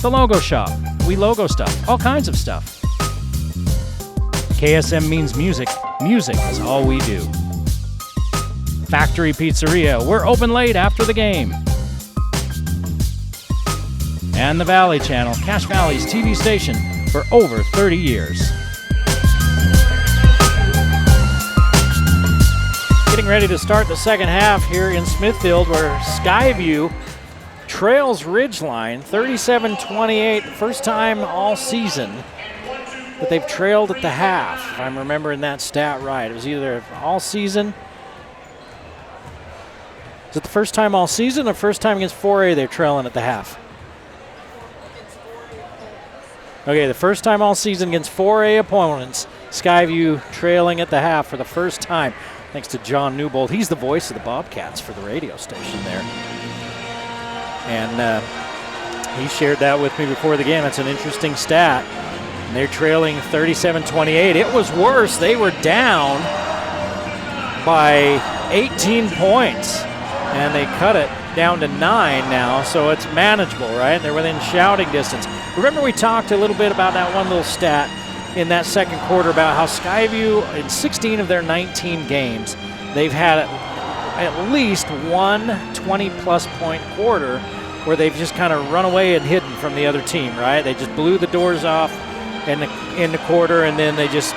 The Logo Shop. We logo stuff. All kinds of stuff. KSM means music. Music is all we do. Factory Pizzeria. We're open late after the game. And the Valley Channel. Cache Valley's TV station for over 30 years. Getting ready to start the second half here in Smithfield, where Skyview trails Ridgeline 37-28, first time all season that they've trailed at the half, if I'm remembering that stat right. It was either all season. Is it the first time all season or first time against 4A they're trailing at the half? Okay, the first time all season against 4A opponents, Skyview trailing at the half for the first time. Thanks to John Newbold. He's the voice of the Bobcats for the radio station there. And he shared that with me before the game. That's an interesting stat. And they're trailing 37-28. It was worse. They were down by 18 points. And they cut it down to 9 now, so it's manageable, right? They're within shouting distance. Remember we talked a little bit about that one little stat in that second quarter about how Skyview, in 16 of their 19 games, they've had at least one 20-plus point quarter where they've just kind of run away and hidden from the other team, right? They just blew the doors off in the quarter, and then they just,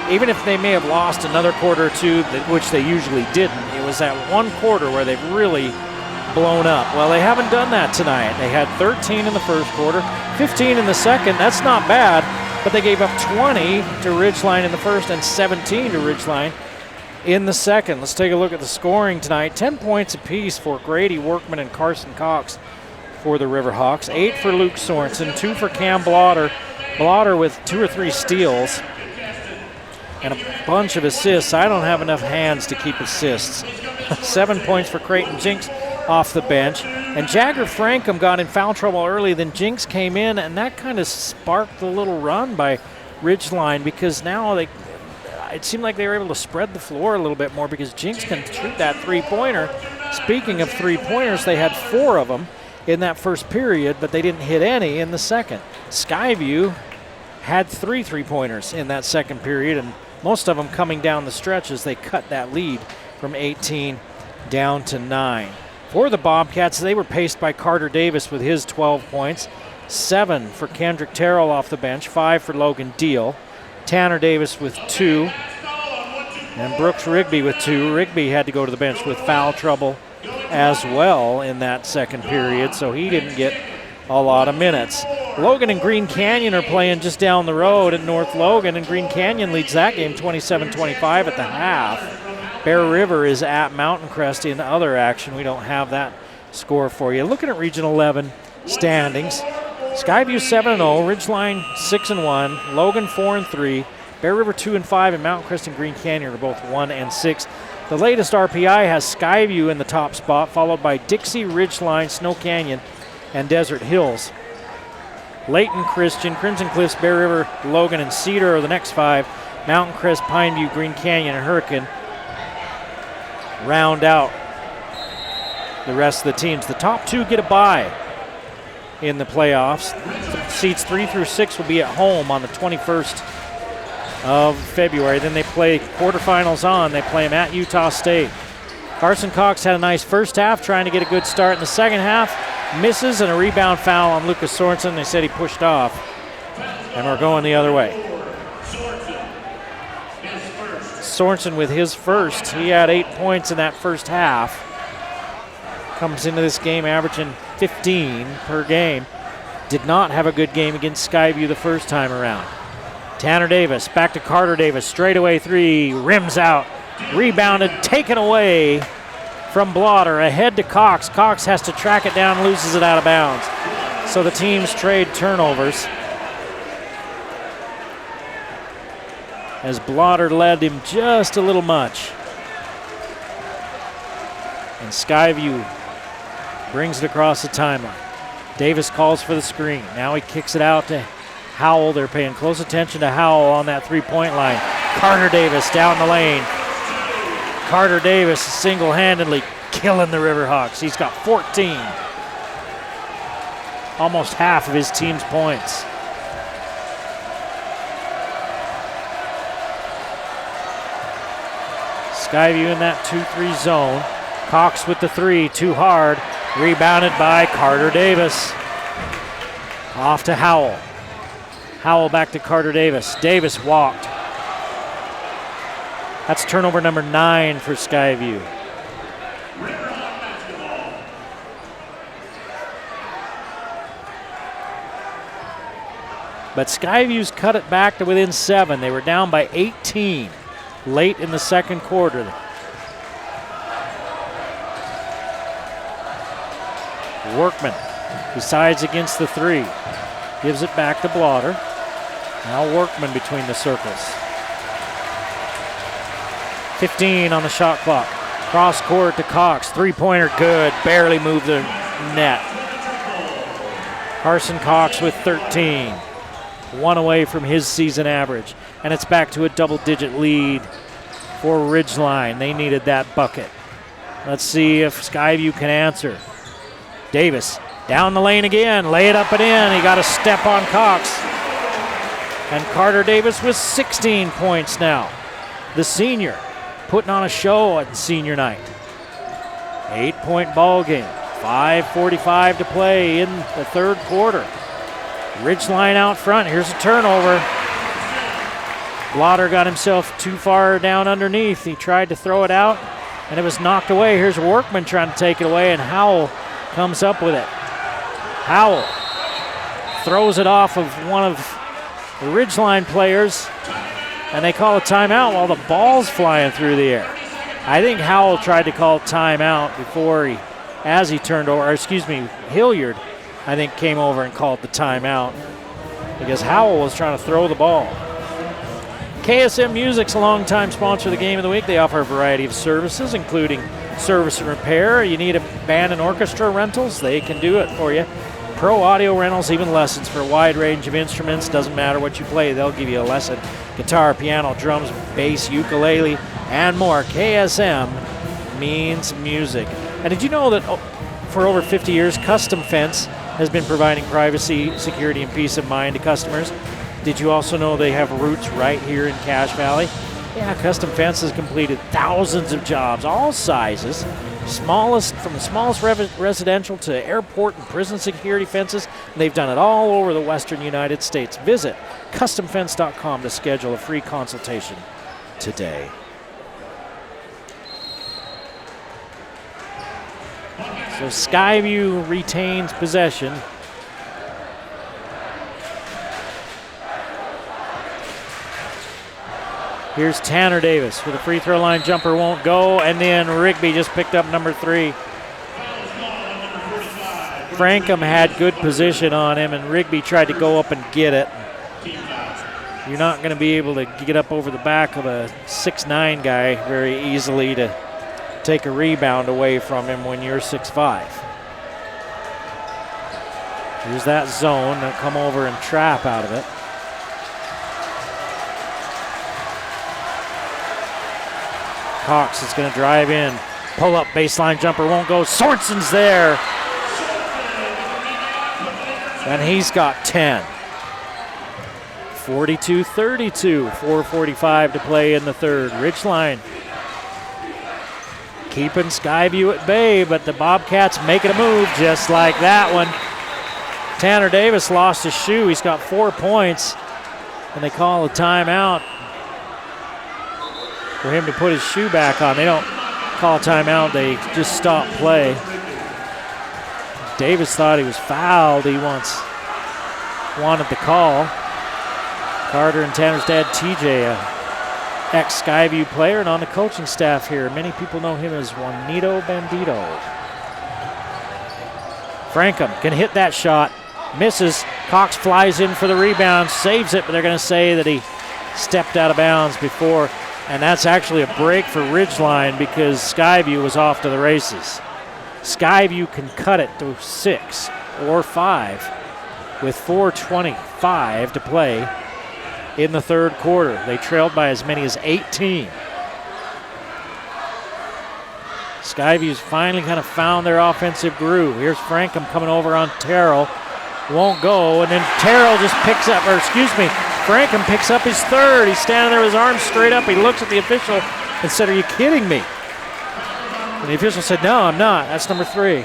even if they may have lost another quarter or two, which they usually didn't, it was that one quarter where they've really blown up. Well, they haven't done that tonight. They had 13 in the first quarter, 15 in the second. That's not bad. But they gave up 20 to Ridgeline in the first and 17 to Ridgeline in the second. Let's take a look at the scoring tonight. 10 points apiece for Grady Workman and Carson Cox for the Riverhawks. 8 for Luke Sorensen, 2 for Cam Blotter. Blotter with 2 or 3 steals and a bunch of assists. I don't have enough hands to keep assists. 7 points for Creighton Jinks off the bench. And Jagger Frankham got in foul trouble early, then Jinks came in, and that kind of sparked the little run by Ridgeline, because now it seemed like they were able to spread the floor a little bit more because Jinks can shoot that three-pointer. Speaking of three-pointers, they had 4 of them in that first period, but they didn't hit any in the second. Skyview had 3 three-pointers in that second period, and most of them coming down the stretch as they cut that lead from 18 down to 9. For the Bobcats, they were paced by Carter Davis with his 12 points, 7 for Kendrick Terrell off the bench, 5 for Logan Deal, Tanner Davis with 2, and Brooks Rigby with 2. Rigby had to go to the bench with foul trouble as well in that second period, so he didn't get a lot of minutes. Logan and Green Canyon are playing just down the road at North Logan, and Green Canyon leads that game 27-25 at the half. Bear River is at Mountain Crest in other action. We don't have that score for you. Looking at Region 11 standings, Skyview 7-0, Ridgeline 6-1, Logan 4-3, Bear River 2-5, and Mountain Crest and Green Canyon are both 1-6. The latest RPI has Skyview in the top spot, followed by Dixie, Ridgeline, Snow Canyon, and Desert Hills. Layton Christian, Crimson Cliffs, Bear River, Logan, and Cedar are the next 5. Mountain Crest, Pineview, Green Canyon, and Hurricane round out the rest of the teams. The top 2 get a bye in the playoffs. Seeds 3 through 6 will be at home on the 21st of February. Then they play quarterfinals on. They play them at Utah State. Carson Cox had a nice first half, trying to get a good start in the second half. Misses, and a rebound foul on Lucas Sorensen. They said he pushed off, and we're going the other way. Sorensen with his first. He had 8 points in that first half. Comes into this game averaging 15 per game. Did not have a good game against Skyview the first time around. Tanner Davis, back to Carter Davis, straightaway 3, rims out, rebounded, taken away from Blotter, ahead to Cox. Cox has to track it down, loses it out of bounds. So the teams trade turnovers, as Blotter led him just a little much. And Skyview brings it across the timeline. Davis calls for the screen. Now he kicks it out to Howell. They're paying close attention to Howell on that three-point line. Carter Davis down the lane. Carter Davis single-handedly killing the Riverhawks. He's got 14. Almost half of his team's points. Skyview in that 2-3 zone. Cox with the 3, too hard. Rebounded by Carter Davis. Off to Howell. Howell back to Carter Davis. Davis walked. That's turnover number 9 for Skyview. But Skyview's cut it back to within 7. They were down by 18 late in the second quarter. Workman decides against the 3. Gives it back to Blotter. Now Workman between the circles. 15 on the shot clock. Cross court to Cox. Three-pointer good. Barely moved the net. Carson Cox with 13. 1 away from his season average. And it's back to a double-digit lead for Ridgeline. They needed that bucket. Let's see if Skyview can answer. Davis down the lane again. Lay it up and in. He got a step on Cox. And Carter Davis with 16 points now. The senior putting on a show at senior night. 8-point ball game. 5:45 to play in the third quarter. Ridgeline out front. Here's a turnover. Blotter got himself too far down underneath. He tried to throw it out, and it was knocked away. Here's Workman trying to take it away, and Howell comes up with it. Howell throws it off of one of the Ridgeline players, and they call a timeout while the ball's flying through the air. I think Howell tried to call timeout before as he turned over, Hilliard, I think, came over and called the timeout because Howell was trying to throw the ball. KSM Music's a longtime sponsor of the Game of the Week. They offer a variety of services, including service and repair. You need a band and orchestra rentals, they can do it for you. Pro audio rentals, even lessons for a wide range of instruments. Doesn't matter what you play, they'll give you a lesson. Guitar, piano, drums, bass, ukulele, and more. KSM means music. And did you know that for over 50 years, Custom Fence has been providing privacy, security, and peace of mind to customers? Did you also know they have roots right here in Cache Valley? Yeah, Custom Fence has completed thousands of jobs, all sizes, from the smallest residential to airport and prison security fences. And they've done it all over the western United States. Visit customfence.com to schedule a free consultation today. So Skyview retains possession. Here's Tanner Davis with a free throw line jumper, won't go, and then Rigby just picked up number 3. Frankham had good position on him, and Rigby tried to go up and get it. You're not going to be able to get up over the back of a 6'9" guy very easily to take a rebound away from him when you're 6'5". Here's that zone. They'll come over and trap out of it. Cox is going to drive in. Pull up, baseline jumper won't go. Sorensen's there. And he's got 10. 42-32, 4:45 to play in the third. Ridgeline keeping Skyview at bay, but the Bobcats making a move just like that one. Tanner Davis lost his shoe. He's got 4 points, and they call a timeout for him to put his shoe back on. They don't call a timeout, they just stop play. Davis thought he was fouled. He wanted the call. Carter and Tanner's dad, TJ, a ex-Skyview player and on the coaching staff here. Many people know him as Juanito Bandito. Frankham can hit that shot. Misses. Cox flies in for the rebound, saves it, but they're going to say that he stepped out of bounds before. And that's actually a break for Ridgeline because Skyview was off to the races. Skyview can cut it to 6 or 5 with 4:25 to play in the third quarter. They trailed by as many as 18. Skyview's finally kind of found their offensive groove. Here's Frankham coming over on Terrell. Won't go, and then Terrell just picks up, Frankham picks up his third. He's standing there with his arms straight up. He looks at the official and said, "Are you kidding me?" And the official said, "No, I'm not. That's number 3.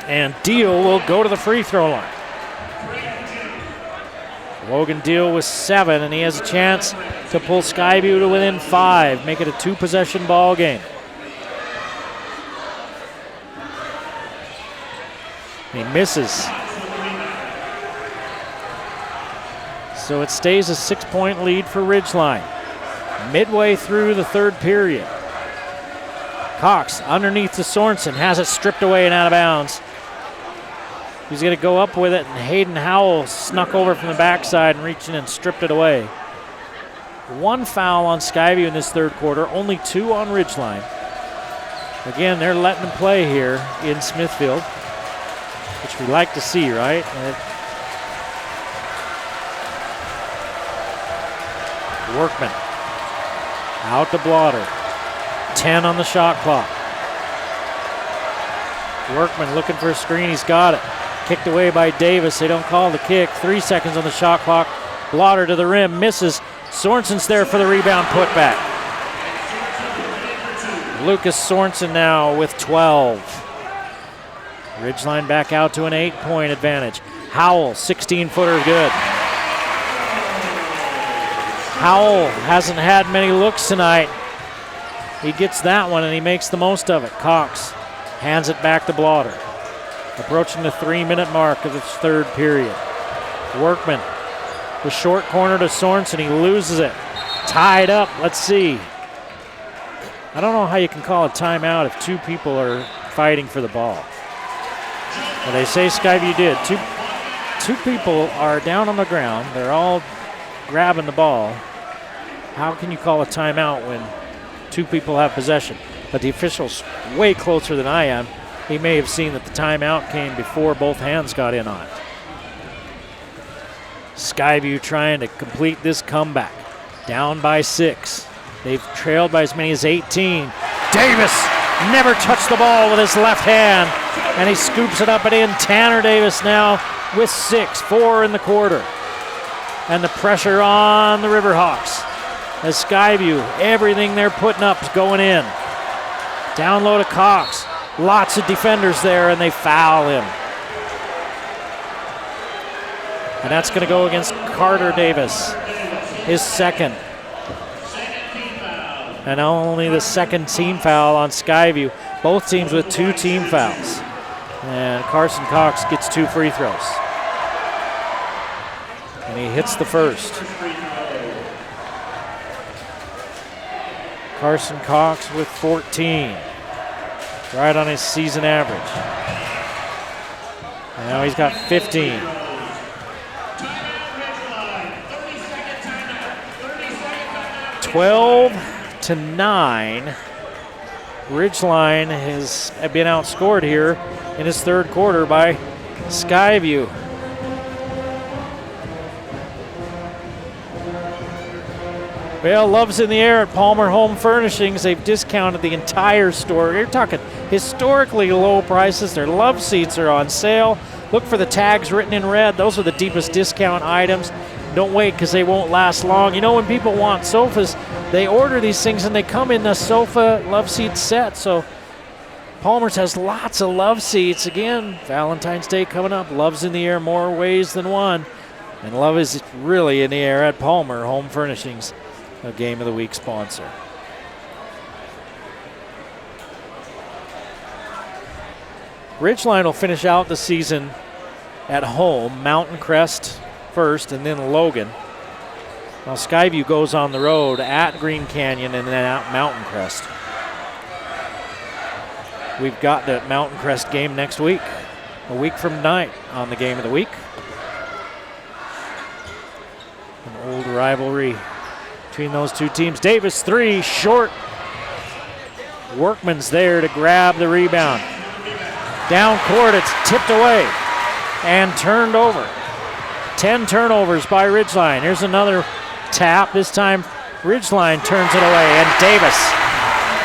And Deal will go to the free throw line. Logan Deal with 7, and he has a chance to pull Skyview to within 5, make it a 2-possession ball game. He misses. So it stays a 6-point lead for Ridgeline. Midway through the third period. Cox underneath to Sorensen, has it stripped away and out of bounds. He's going to go up with it, and Hayden Howell snuck over from the backside and reached in and stripped it away. 1 foul on Skyview in this third quarter, only 2 on Ridgeline. Again, they're letting them play here in Smithfield, which we like to see, right? Workman out to Blotter. 10 on the shot clock. Workman looking for a screen. He's got it. Kicked away by Davis. They don't call the kick. 3 seconds on the shot clock. Blotter to the rim. Misses. Sorensen's there for the rebound putback. Lucas Sorensen now with 12. Ridgeline back out to an 8-point advantage. Howell, 16-footer, good. Howell hasn't had many looks tonight. He gets that one and he makes the most of it. Cox hands it back to Blotter. Approaching the 3-minute mark of the third period. Workman, the short corner to Sorensen, he loses it. Tied up, let's see. I don't know how you can call a timeout if 2 people are fighting for the ball. Well, they say Skyview did. Two people are down on the ground. They're all grabbing the ball. How can you call a timeout when 2 people have possession? But the official's way closer than I am. He may have seen that the timeout came before both hands got in on it. Skyview trying to complete this comeback. Down by 6. They've trailed by as many as 18. Davis never touched the ball with his left hand, and he scoops it up and in. Tanner Davis now with 6, 4 in the quarter. And the pressure on the Riverhawks as Skyview, everything they're putting up is going in. Down low to Cox. Lots of defenders there, and they foul him. And that's going to go against Carter Davis, his second. And only the second team foul on Skyview. Both teams with 2 team fouls. And Carson Cox gets 2 free throws. And he hits the first. Carson Cox with 14. Right on his season average. And now he's got 15. $12-9. Ridgeline has been outscored here in his third quarter by Skyview. Well, Love's in the air at Palmer Home Furnishings. They've discounted the entire store. You're talking historically low prices. Their Love seats are on sale. Look for the tags written in red. Those are the deepest discount items. Don't wait because they won't last long. You know, when people want sofas, they order these things and they come in the sofa Love seat set. So Palmer's has lots of Love seats. Again, Valentine's Day coming up. Love's in the air more ways than one. And Love is really in the air at Palmer Home Furnishings, a Game of the Week sponsor. Ridgeline will finish out the season at home. Mountain Crest first and then Logan. Now Skyview goes on the road at Green Canyon and then at Mountain Crest. We've got the Mountain Crest game next week, a week from tonight on the Game of the Week. An old rivalry between those two teams. Davis 3, short. Workman's there to grab the rebound. Down court, it's tipped away and turned over. 10 turnovers by Ridgeline. Here's another tap. This time Ridgeline turns it away, and Davis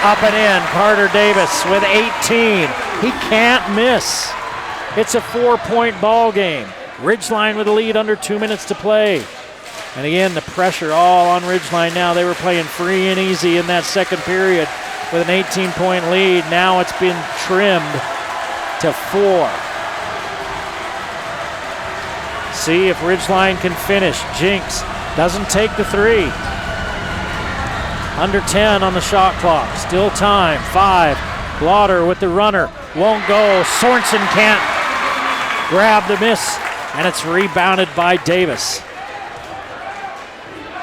up and in. Carter Davis with 18. He can't miss. It's a 4-point ball game. Ridgeline with a lead under 2 minutes to play. And again, the pressure all on Ridgeline now. They were playing free and easy in that second period with an 18-point lead. Now it's been trimmed to 4. See if Ridgeline can finish. Jinx doesn't take the 3. Under 10 on the shot clock. Still time. 5. Blaughter with the runner. Won't go. Sorensen can't grab the miss. And it's rebounded by Davis.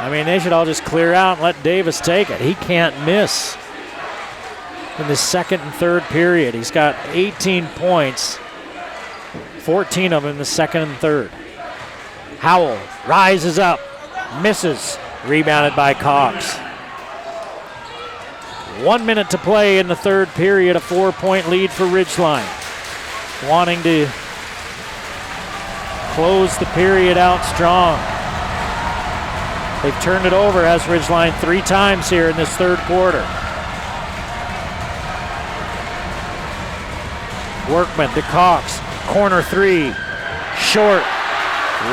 I mean, they should all just clear out and let Davis take it. He can't miss in the second and third period. He's got 18 points, 14 of them in the second and third. Howell rises up, misses, rebounded by Cox. 1 minute to play in the third period, a 4-point lead for Ridgeline. Wanting to close the period out strong. They've turned it over as Ridgeline 3 times here in this third quarter. Workman to Cox, corner 3, short,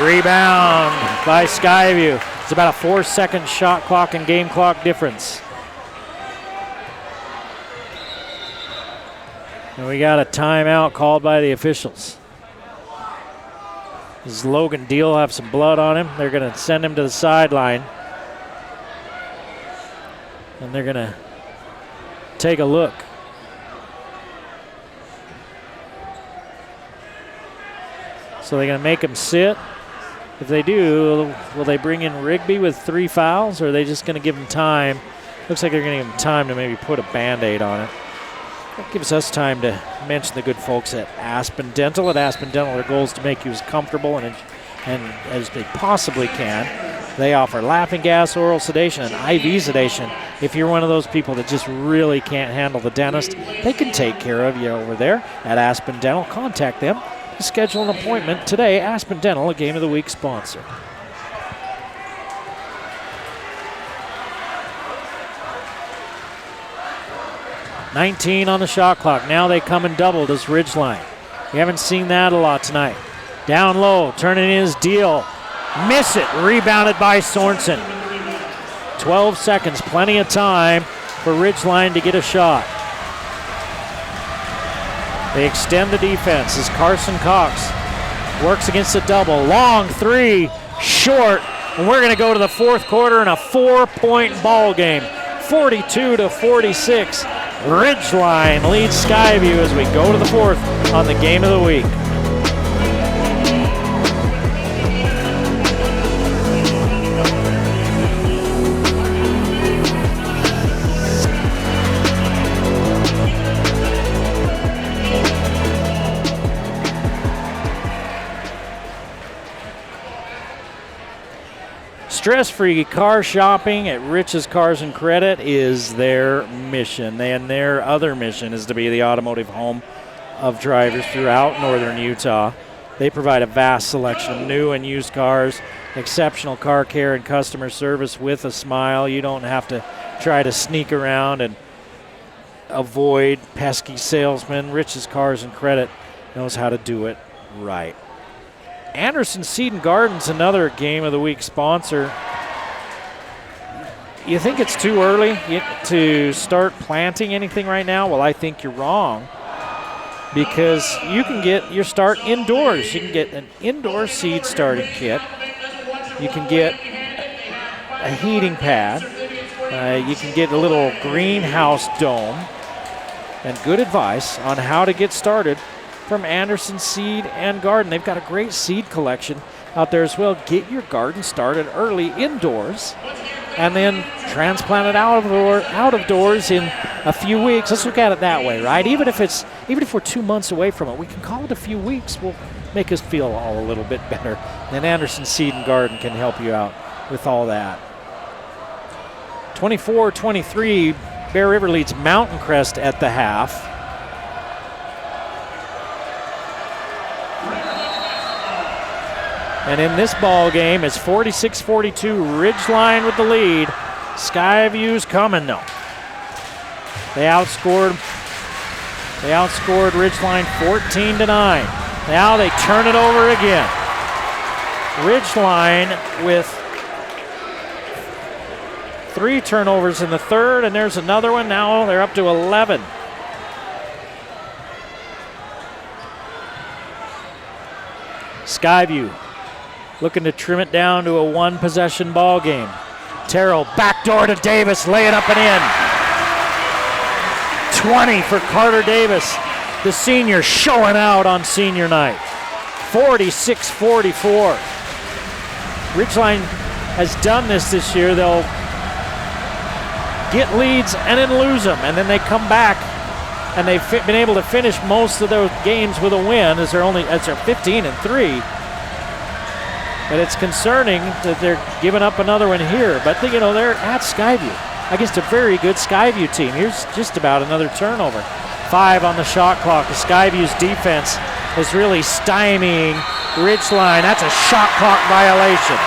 rebound by Skyview. It's about a 4-second shot clock and game clock difference. And we got a timeout called by the officials. Does Logan Deal have some blood on him? They're going to send him to the sideline. And they're going to take a look. So they're going to make him sit. If they do, will they bring in Rigby with 3 fouls, or are they just going to give him time? Looks like they're going to give him time to maybe put a Band-Aid on it. That gives us time to mention the good folks at Aspen Dental. At Aspen Dental, their goal is to make you as comfortable and as they possibly can. They offer laughing gas, oral sedation, and IV sedation. If you're one of those people that just really can't handle the dentist, they can take care of you over there at Aspen Dental. Contact them to schedule an appointment today. Aspen Dental, a Game of the Week sponsor. 19 on the shot clock. Now they come and double, does Ridgeline. We haven't seen that a lot tonight. Down low, turning in his deal. Miss it, rebounded by Sorensen. 12 seconds, plenty of time for Ridgeline to get a shot. They extend the defense as Carson Cox works against a double. Long three, short, and we're going to go to the fourth quarter in a 4-point ball game. 42-46. Ridgeline leads Skyview as we go to the fourth on the game of the week. Stress-free car shopping at Rich's Cars and Credit is their mission. And their other mission is to be the automotive home of drivers throughout northern Utah. They provide a vast selection of new and used cars, exceptional car care and customer service with a smile. You don't have to try to sneak around and avoid pesky salesmen. Rich's Cars and Credit knows how to do it right. Anderson Seed and Gardens, another game of the week sponsor. You think it's too early to start planting anything right now? Well, I think you're wrong, because you can get your start indoors. You can get an indoor seed starting kit. You can get a heating pad. You can get a little greenhouse dome, and good advice on how to get started from Anderson Seed and Garden. They've got a great seed collection out there as well. Get your garden started early indoors and then transplant it out of doors in a few weeks. Let's look at it that way, right? Even if we're 2 months away from it, we can call it a few weeks. We'll make us feel all a little bit better. And Anderson Seed and Garden can help you out with all that. 24-23, Bear River leads Mountain Crest at the half. And in this ball game, it's 46-42, Ridgeline with the lead. Skyview's coming though. They outscored Ridgeline 14-9. Now they turn it over again. Ridgeline with 3 turnovers in the third, and there's another one. Now they're up to 11. Skyview looking to trim it down to a 1-possession ball game. Terrell backdoor to Davis, lay it up and in. 20 for Carter Davis, the senior, showing out on senior night. 46-44. Ridgeline has done this year. They'll get leads and then lose them, and then they come back, and they've been able to finish most of those games with a win as they're 15-3. But it's concerning that they're giving up another one here. But they're at Skyview against a very good Skyview team. Here's just about another turnover. 5 on the shot clock. Skyview's defense is really stymieing Ridgeline. That's a shot clock violation.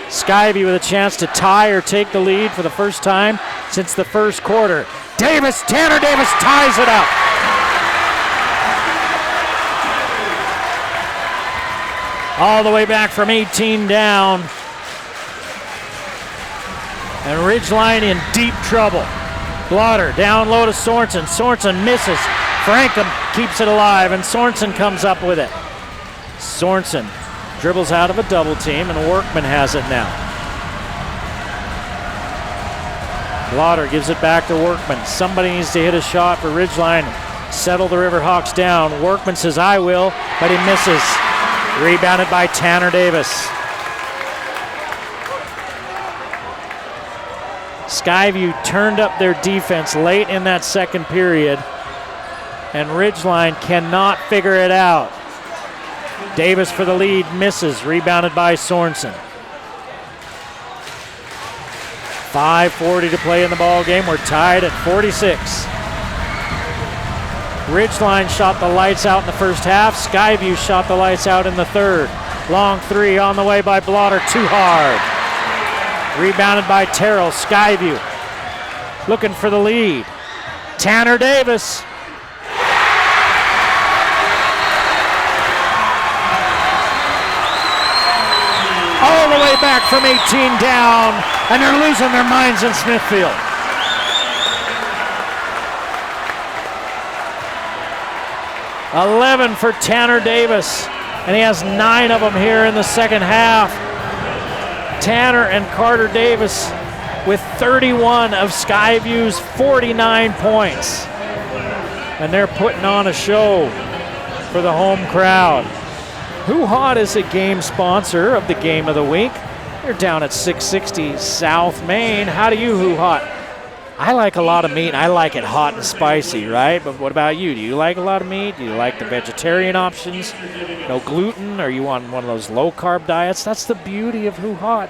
Skyview with a chance to tie or take the lead for the first time since the first quarter. Tanner Davis ties it up. All the way back from 18 down. And Ridgeline in deep trouble. Blotter down low to Sorensen. Sorensen misses. Frankham keeps it alive, and Sorensen comes up with it. Sorensen dribbles out of a double team, and Workman has it now. Blotter gives it back to Workman. Somebody needs to hit a shot for Ridgeline. Settle the Riverhawks down. Workman says, I will, but he misses. Rebounded by Tanner Davis. Skyview turned up their defense late in that second period, and Ridgeline cannot figure it out. Davis for the lead, misses, rebounded by Sorensen. 5:40 to play in the ball game. We're tied at 46. Ridgeline shot the lights out in the first half. Skyview shot the lights out in the third. Long three on the way by Blotter, too hard. Rebounded by Terrell. Skyview looking for the lead. Tanner Davis. All the way back from 18 down, and they're losing their minds in Smithfield. $11 for Tanner Davis, and he has 9 of them here in the second half. Tanner and Carter Davis with 31 of Skyview's 49 points. And they're putting on a show for the home crowd. Who Hot is a game sponsor of the Game of the Week. They're down at 660 South Main. How do you, Who Hot? I like a lot of meat, and I like it hot and spicy, right? But what about you? Do you like a lot of meat? Do you like the vegetarian options? No gluten? Or you on one of those low-carb diets? That's the beauty of Who Hot.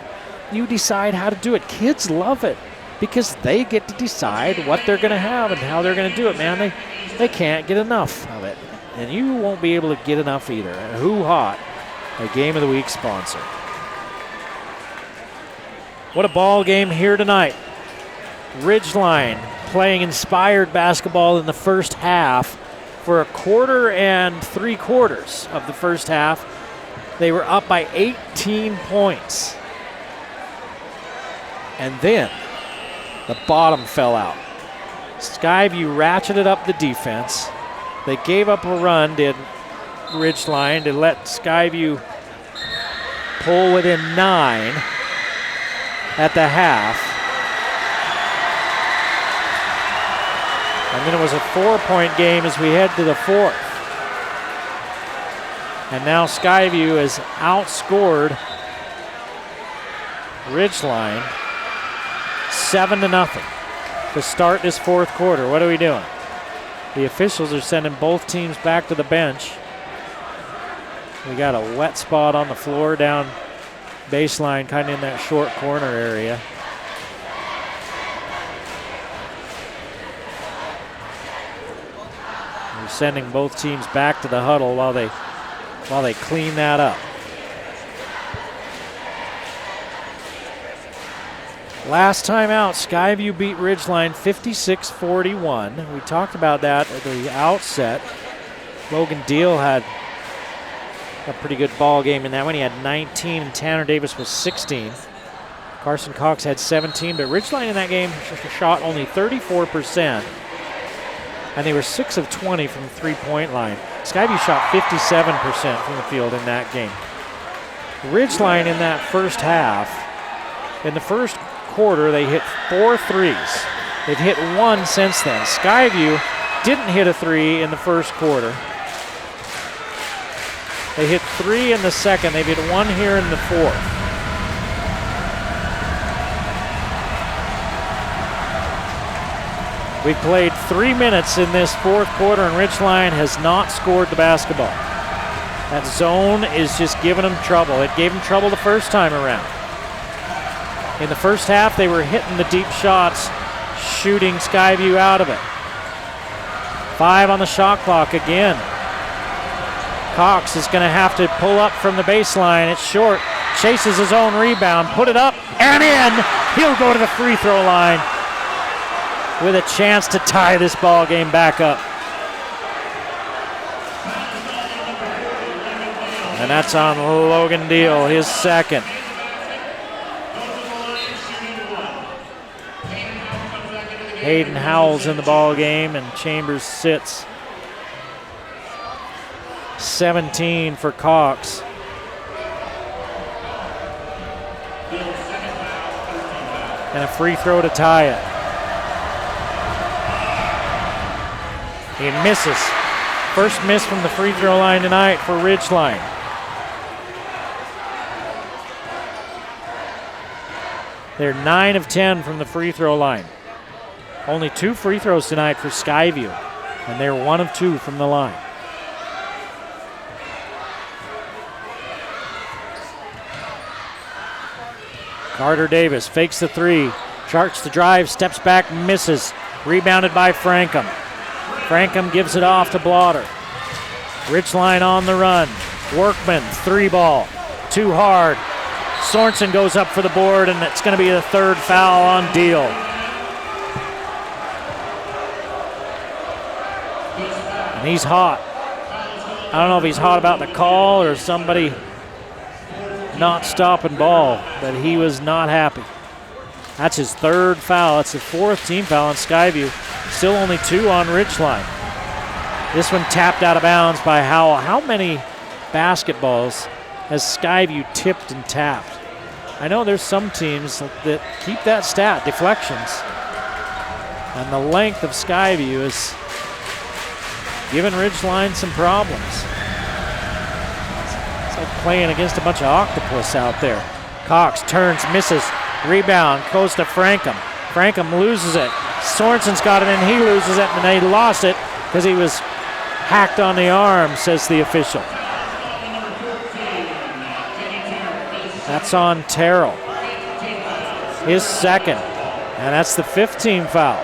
You decide how to do it. Kids love it because they get to decide what they're going to have and how they're going to do it, man. They can't get enough of it. And you won't be able to get enough either. Who Hot, a Game of the Week sponsor. What a ball game here tonight. Ridgeline playing inspired basketball in the first half. For a quarter and 3/4 of the first half, they were up by 18 points. And then the bottom fell out. Skyview ratcheted up the defense. They gave up a run, did Ridgeline, to let Skyview pull within 9 at the half. And then it was a 4-point game as we head to the fourth. And now Skyview has outscored Ridgeline 7-0 to start this fourth quarter. What are we doing? The officials are sending both teams back to the bench. We got a wet spot on the floor down baseline, kind of in that short corner area. We're sending both teams back to the huddle while they clean that up. Last time out, Skyview beat Ridgeline 56-41. We talked about that at the outset. Logan Deal had a pretty good ball game in that one. He had 19 and Tanner Davis was 16. Carson Cox had 17, but Ridgeline in that game shot only 34%. And they were 6 of 20 from the three-point line. Skyview shot 57% from the field in that game. Ridgeline in that first half, in the first quarter, they hit 4 threes. They've hit 1 since then. Skyview didn't hit a 3 in the first quarter. They hit 3 in the second. They've hit 1 here in the fourth. We've played 3 minutes in this fourth quarter, and Ridgeline has not scored the basketball. That zone is just giving them trouble. It gave them trouble the first time around. In the first half, they were hitting the deep shots, shooting Skyview out of it. 5 on the shot clock again. Cox is going to have to pull up from the baseline. It's short. Chases his own rebound. Put it up and in. He'll go to the free throw line with a chance to tie this ball game back up. And that's on Logan Deal, his second. Hayden Howell's in the ball game, and Chambers sits. 17 for Cox. And a free throw to tie it. He misses. First miss from the free throw line tonight for Ridgeline. They're 9 of 10 from the free throw line. Only 2 free throws tonight for Skyview, and they're 1 of 2 from the line. Carter Davis fakes the 3, charts the drive, steps back, misses. Rebounded by Frankham. Frankham gives it off to Blotter. Ridgeline on the run. Workman, 3-ball. Too hard. Sorensen goes up for the board, and it's going to be the third foul on Deal. And he's hot. I don't know if he's hot about the call or somebody not stopping ball, but he was not happy. That's his third foul. That's the fourth team foul on Skyview. Still only 2 on Ridgeline. This one tapped out of bounds by Howell. How many basketballs has Skyview tipped and tapped? I know there's some teams that keep that stat, deflections. And the length of Skyview is giving Ridgeline some problems. It's like playing against a bunch of octopus out there. Cox turns, misses, rebound, goes to Frankham. Frankham loses it. Sorensen's got it and he loses it, and they lost it because he was hacked on the arm, says the official. That's on Terrell. His second. And that's the 15th foul.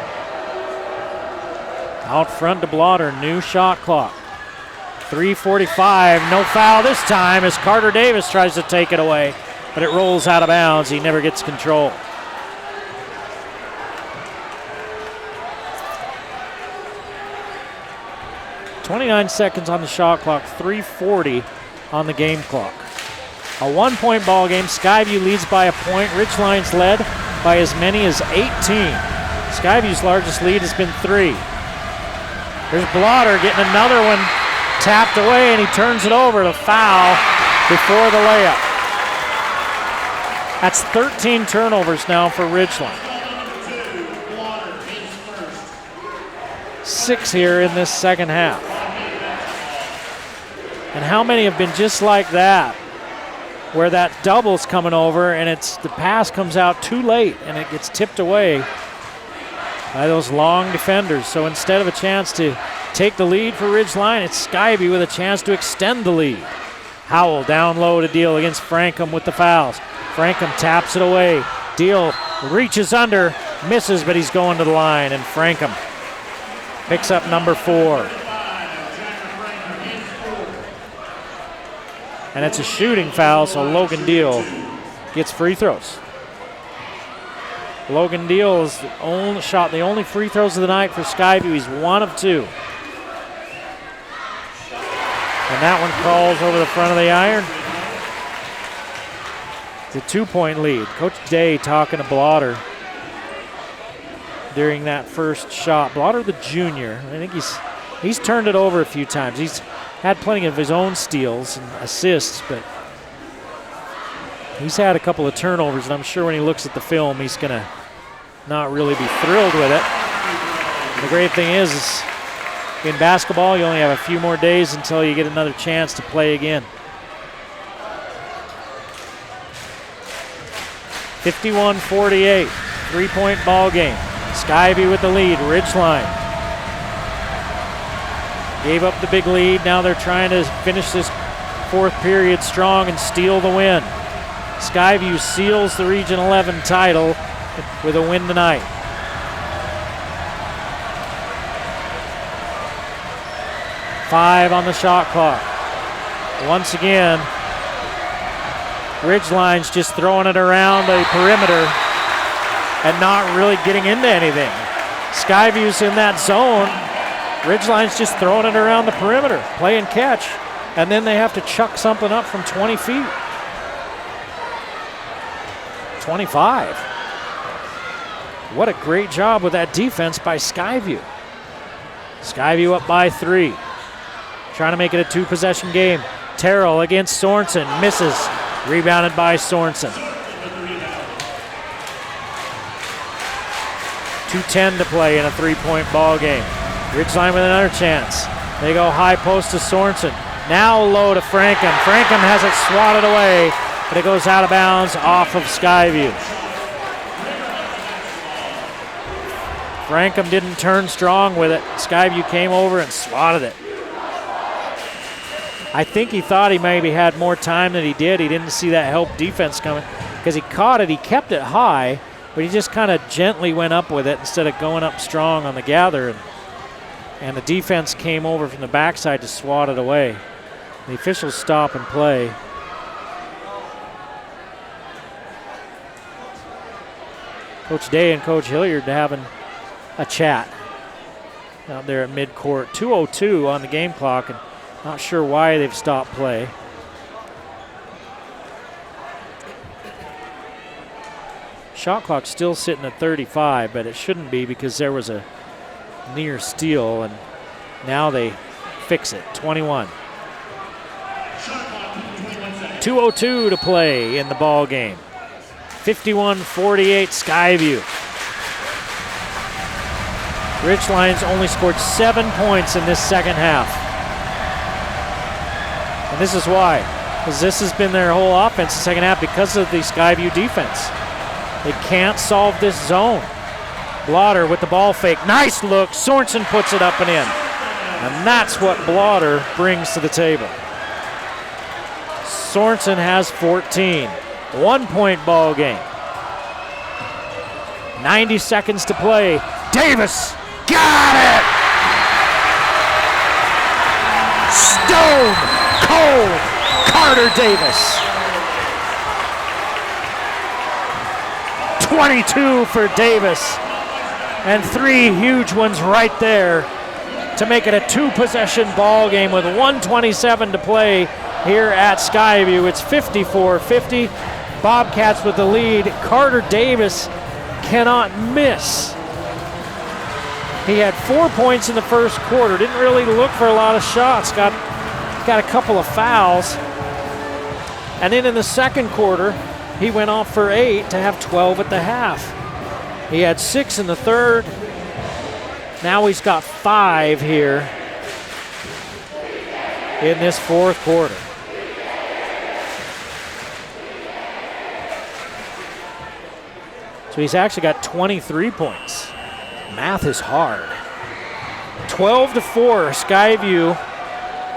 Out front to Blotter, new shot clock. 3:45, no foul this time as Carter Davis tries to take it away, but it rolls out of bounds. He never gets control. .29 seconds on the shot clock, 3:40 on the game clock. A 1-point ball game. Skyview leads by a point. Ridgeline's led by as many as 18. Skyview's largest lead has been 3. There's Blotter getting another one tapped away, and he turns it over to foul before the layup. That's 13 turnovers now for Ridgeline. 6 here in this second half. And how many have been just like that, where that double's coming over and the pass comes out too late and it gets tipped away by those long defenders. So instead of a chance to take the lead for Ridgeline, it's Skyview with a chance to extend the lead. Howell down low to Deal against Frankham with the fouls. Frankham taps it away. Deal reaches under, misses, but he's going to the line, and Frankham picks up number 4. And it's a shooting foul, so Logan Deal gets free throws. Logan Deal is the only free throws of the night for Skyview. He's 1 of 2. And that one falls over the front of the iron. It's a 2-point lead. Coach Day talking to Blotter during that first shot. Blotter, the junior, I think he's turned it over a few times. He's had plenty of his own steals and assists, but he's had a couple of turnovers, and I'm sure when he looks at the film, he's going to not really be thrilled with it. And the great thing is in basketball, you only have a few more days until you get another chance to play again. 51-48, 3-point ball game. Skyview with the lead, Ridgeline gave up the big lead. Now they're trying to finish this fourth period strong and steal the win. Skyview seals the Region 11 title with a win tonight. Five on the shot clock. Once again, Ridgeline's just throwing it around the perimeter and not really getting into anything. Skyview's in that zone. Ridgeline's just throwing it around the perimeter, play and catch, and then they have to chuck something up from 20 feet. 25. What a great job with that defense by Skyview. Skyview up by 3. Trying to make it a 2-possession game. Terrell against Sorensen, misses. Rebounded by Sorensen. 2:10 to play in a 3-point ball game. Ridgeline with another chance. They go high post to Sorensen. Now low to Frankham. Frankham has it swatted away, but it goes out of bounds off of Skyview. Frankham didn't turn strong with it. Skyview came over and swatted it. I think he thought he maybe had more time than he did. He didn't see that help defense coming because he caught it. He kept it high, but he just kind of gently went up with it instead of going up strong on the gather. And and the defense came over from the backside to swat it away. The officials stop and play. Coach Day and Coach Hilliard having a chat out there at midcourt. 2:02 on the game clock, and not sure why they've stopped play. Shot clock still sitting at 35, but it shouldn't be because there was a near steal, and now they fix it. 21. 2:02 to play in the ball game. 51-48 Skyview. Ridgeline's only scored 7 points in this second half. And this is why, because this has been their whole offense the second half because of the Skyview defense. They can't solve this zone. Blotter with the ball fake. Nice look. Sorensen puts it up and in. And that's what Blotter brings to the table. Sorensen has 14. 1 point ball game. 90 seconds to play. Davis got it! Stone cold Carter Davis. 22 for Davis. And 3 huge ones right there to make it a 2-possession ball game with 1:27 to play here at Skyview. It's 54-50. Bobcats with the lead. Carter Davis cannot miss. He had 4 points in the first quarter. Didn't really look for a lot of shots. Got a couple of fouls. And then in the second quarter, he went off for 8 to have 12 at the half. He had 6 in the third. Now he's got 5 here in this fourth quarter. So he's actually got 23 points. Math is hard. 12-4, Skyview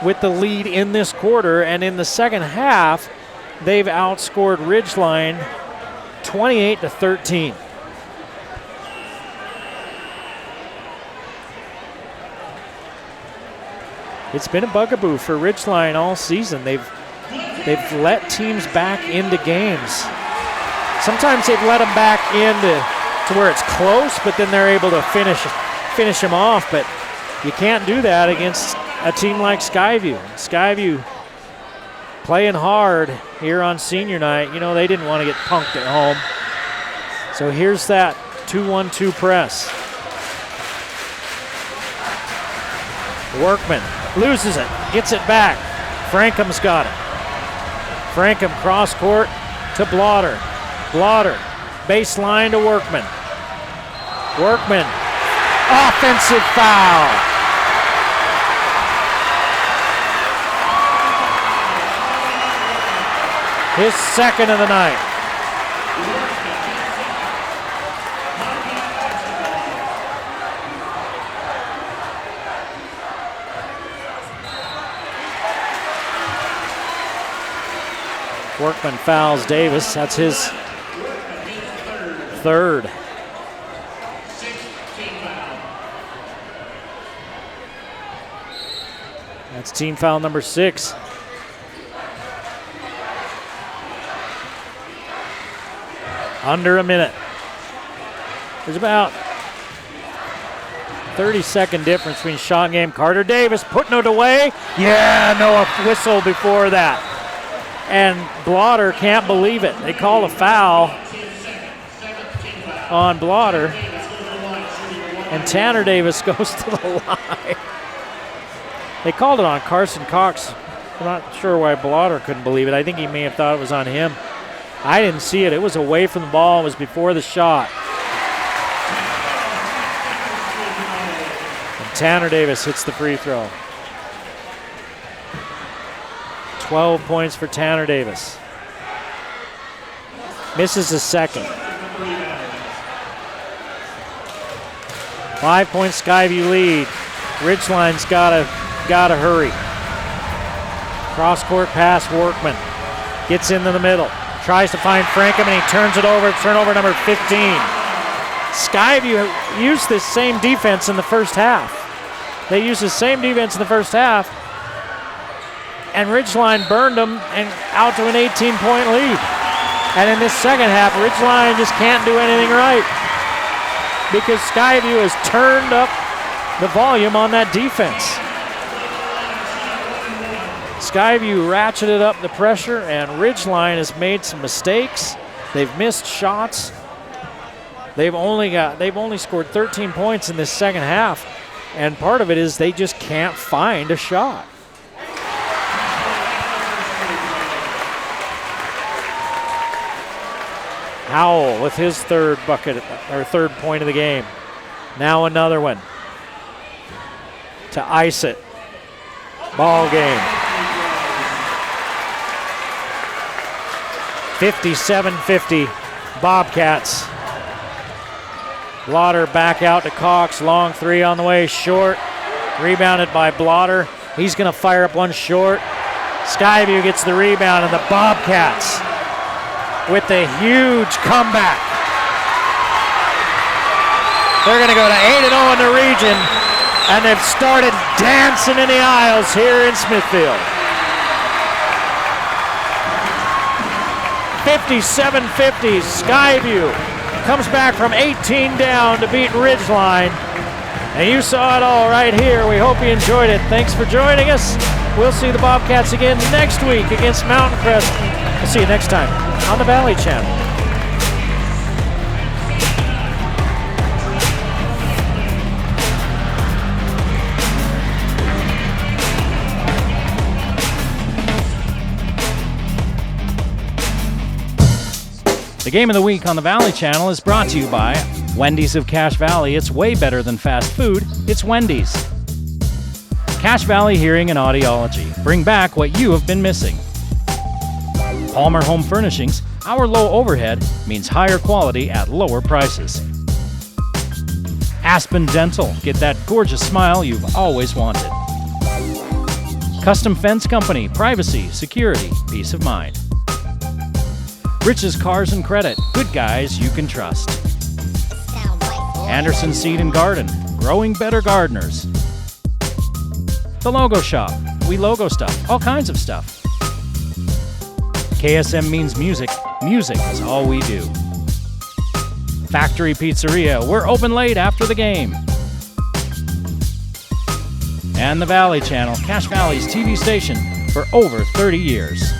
with the lead in this quarter, and in the second half, they've outscored Ridgeline 28-13. It's been a bugaboo for Ridgeline all season. They've let teams back into games. Sometimes they've let them back into where it's close, but then they're able to finish them off. But you can't do that against a team like Skyview. Skyview playing hard here on senior night. You know, they didn't want to get punked at home. So here's that 2-1-2 press. Workman loses it, gets it back. Frankham's got it. Frankham cross court to Blotter. Blotter, baseline to Workman. Workman, offensive foul. His second of the night. Workman fouls Davis. That's his third. That's team foul number 6. Under a minute. There's about 30-second difference between shot and game. Carter Davis putting it away. Yeah, no whistle before that. And Blotter can't believe it. They call a foul on Blotter. And Tanner Davis goes to the line. They called it on Carson Cox. I'm not sure why Blotter couldn't believe it. I think he may have thought it was on him. I didn't see it. It was away from the ball. It was before the shot. And Tanner Davis hits the free throw. 12 points for Tanner Davis. Misses the second. 5-point Skyview lead. Ridgeline's gotta hurry. Cross court pass, Workman. Gets into the middle. Tries to find Frankham and he turns it over. Turnover number 15. Skyview used this same defense in the first half. They used the same defense in the first half, and Ridgeline burned them and out to an 18-point lead. And in this second half, Ridgeline just can't do anything right because Skyview has turned up the volume on that defense. Skyview ratcheted up the pressure, and Ridgeline has made some mistakes. They've missed shots. They've only scored 13 points in this second half, and part of it is they just can't find a shot. Howell with his third point of the game. Now another one to ice it. Ball game. 57-50 Bobcats. Blotter back out to Cox. Long three on the way, short. Rebounded by Blotter. He's going to fire up one short. Skyview gets the rebound, and the Bobcats with a huge comeback. They're going to go to 8-0 in the region, and they've started dancing in the aisles here in Smithfield. 57-50, Skyview comes back from 18 down to beat Ridgeline. And you saw it all right here. We hope you enjoyed it. Thanks for joining us. We'll see the Bobcats again next week against Mountain Crest. We'll see you next time on the Valley Channel. The Game of the Week on the Valley Channel is brought to you by Wendy's of Cache Valley. It's way better than fast food. It's Wendy's. Cache Valley Hearing and Audiology. Bring back what you have been missing. Palmer Home Furnishings. Our low overhead means higher quality at lower prices. Aspen Dental. Get that gorgeous smile you've always wanted. Custom Fence Company. Privacy, security, peace of mind. Rich's Cars and Credit. Good guys you can trust. Anderson Seed and Garden. Growing better gardeners. The Logo Shop. We logo stuff. All kinds of stuff. KSM means music. Music is all we do. Factory Pizzeria. We're open late after the game. And the Valley Channel. Cache Valley's TV station for over 30 years.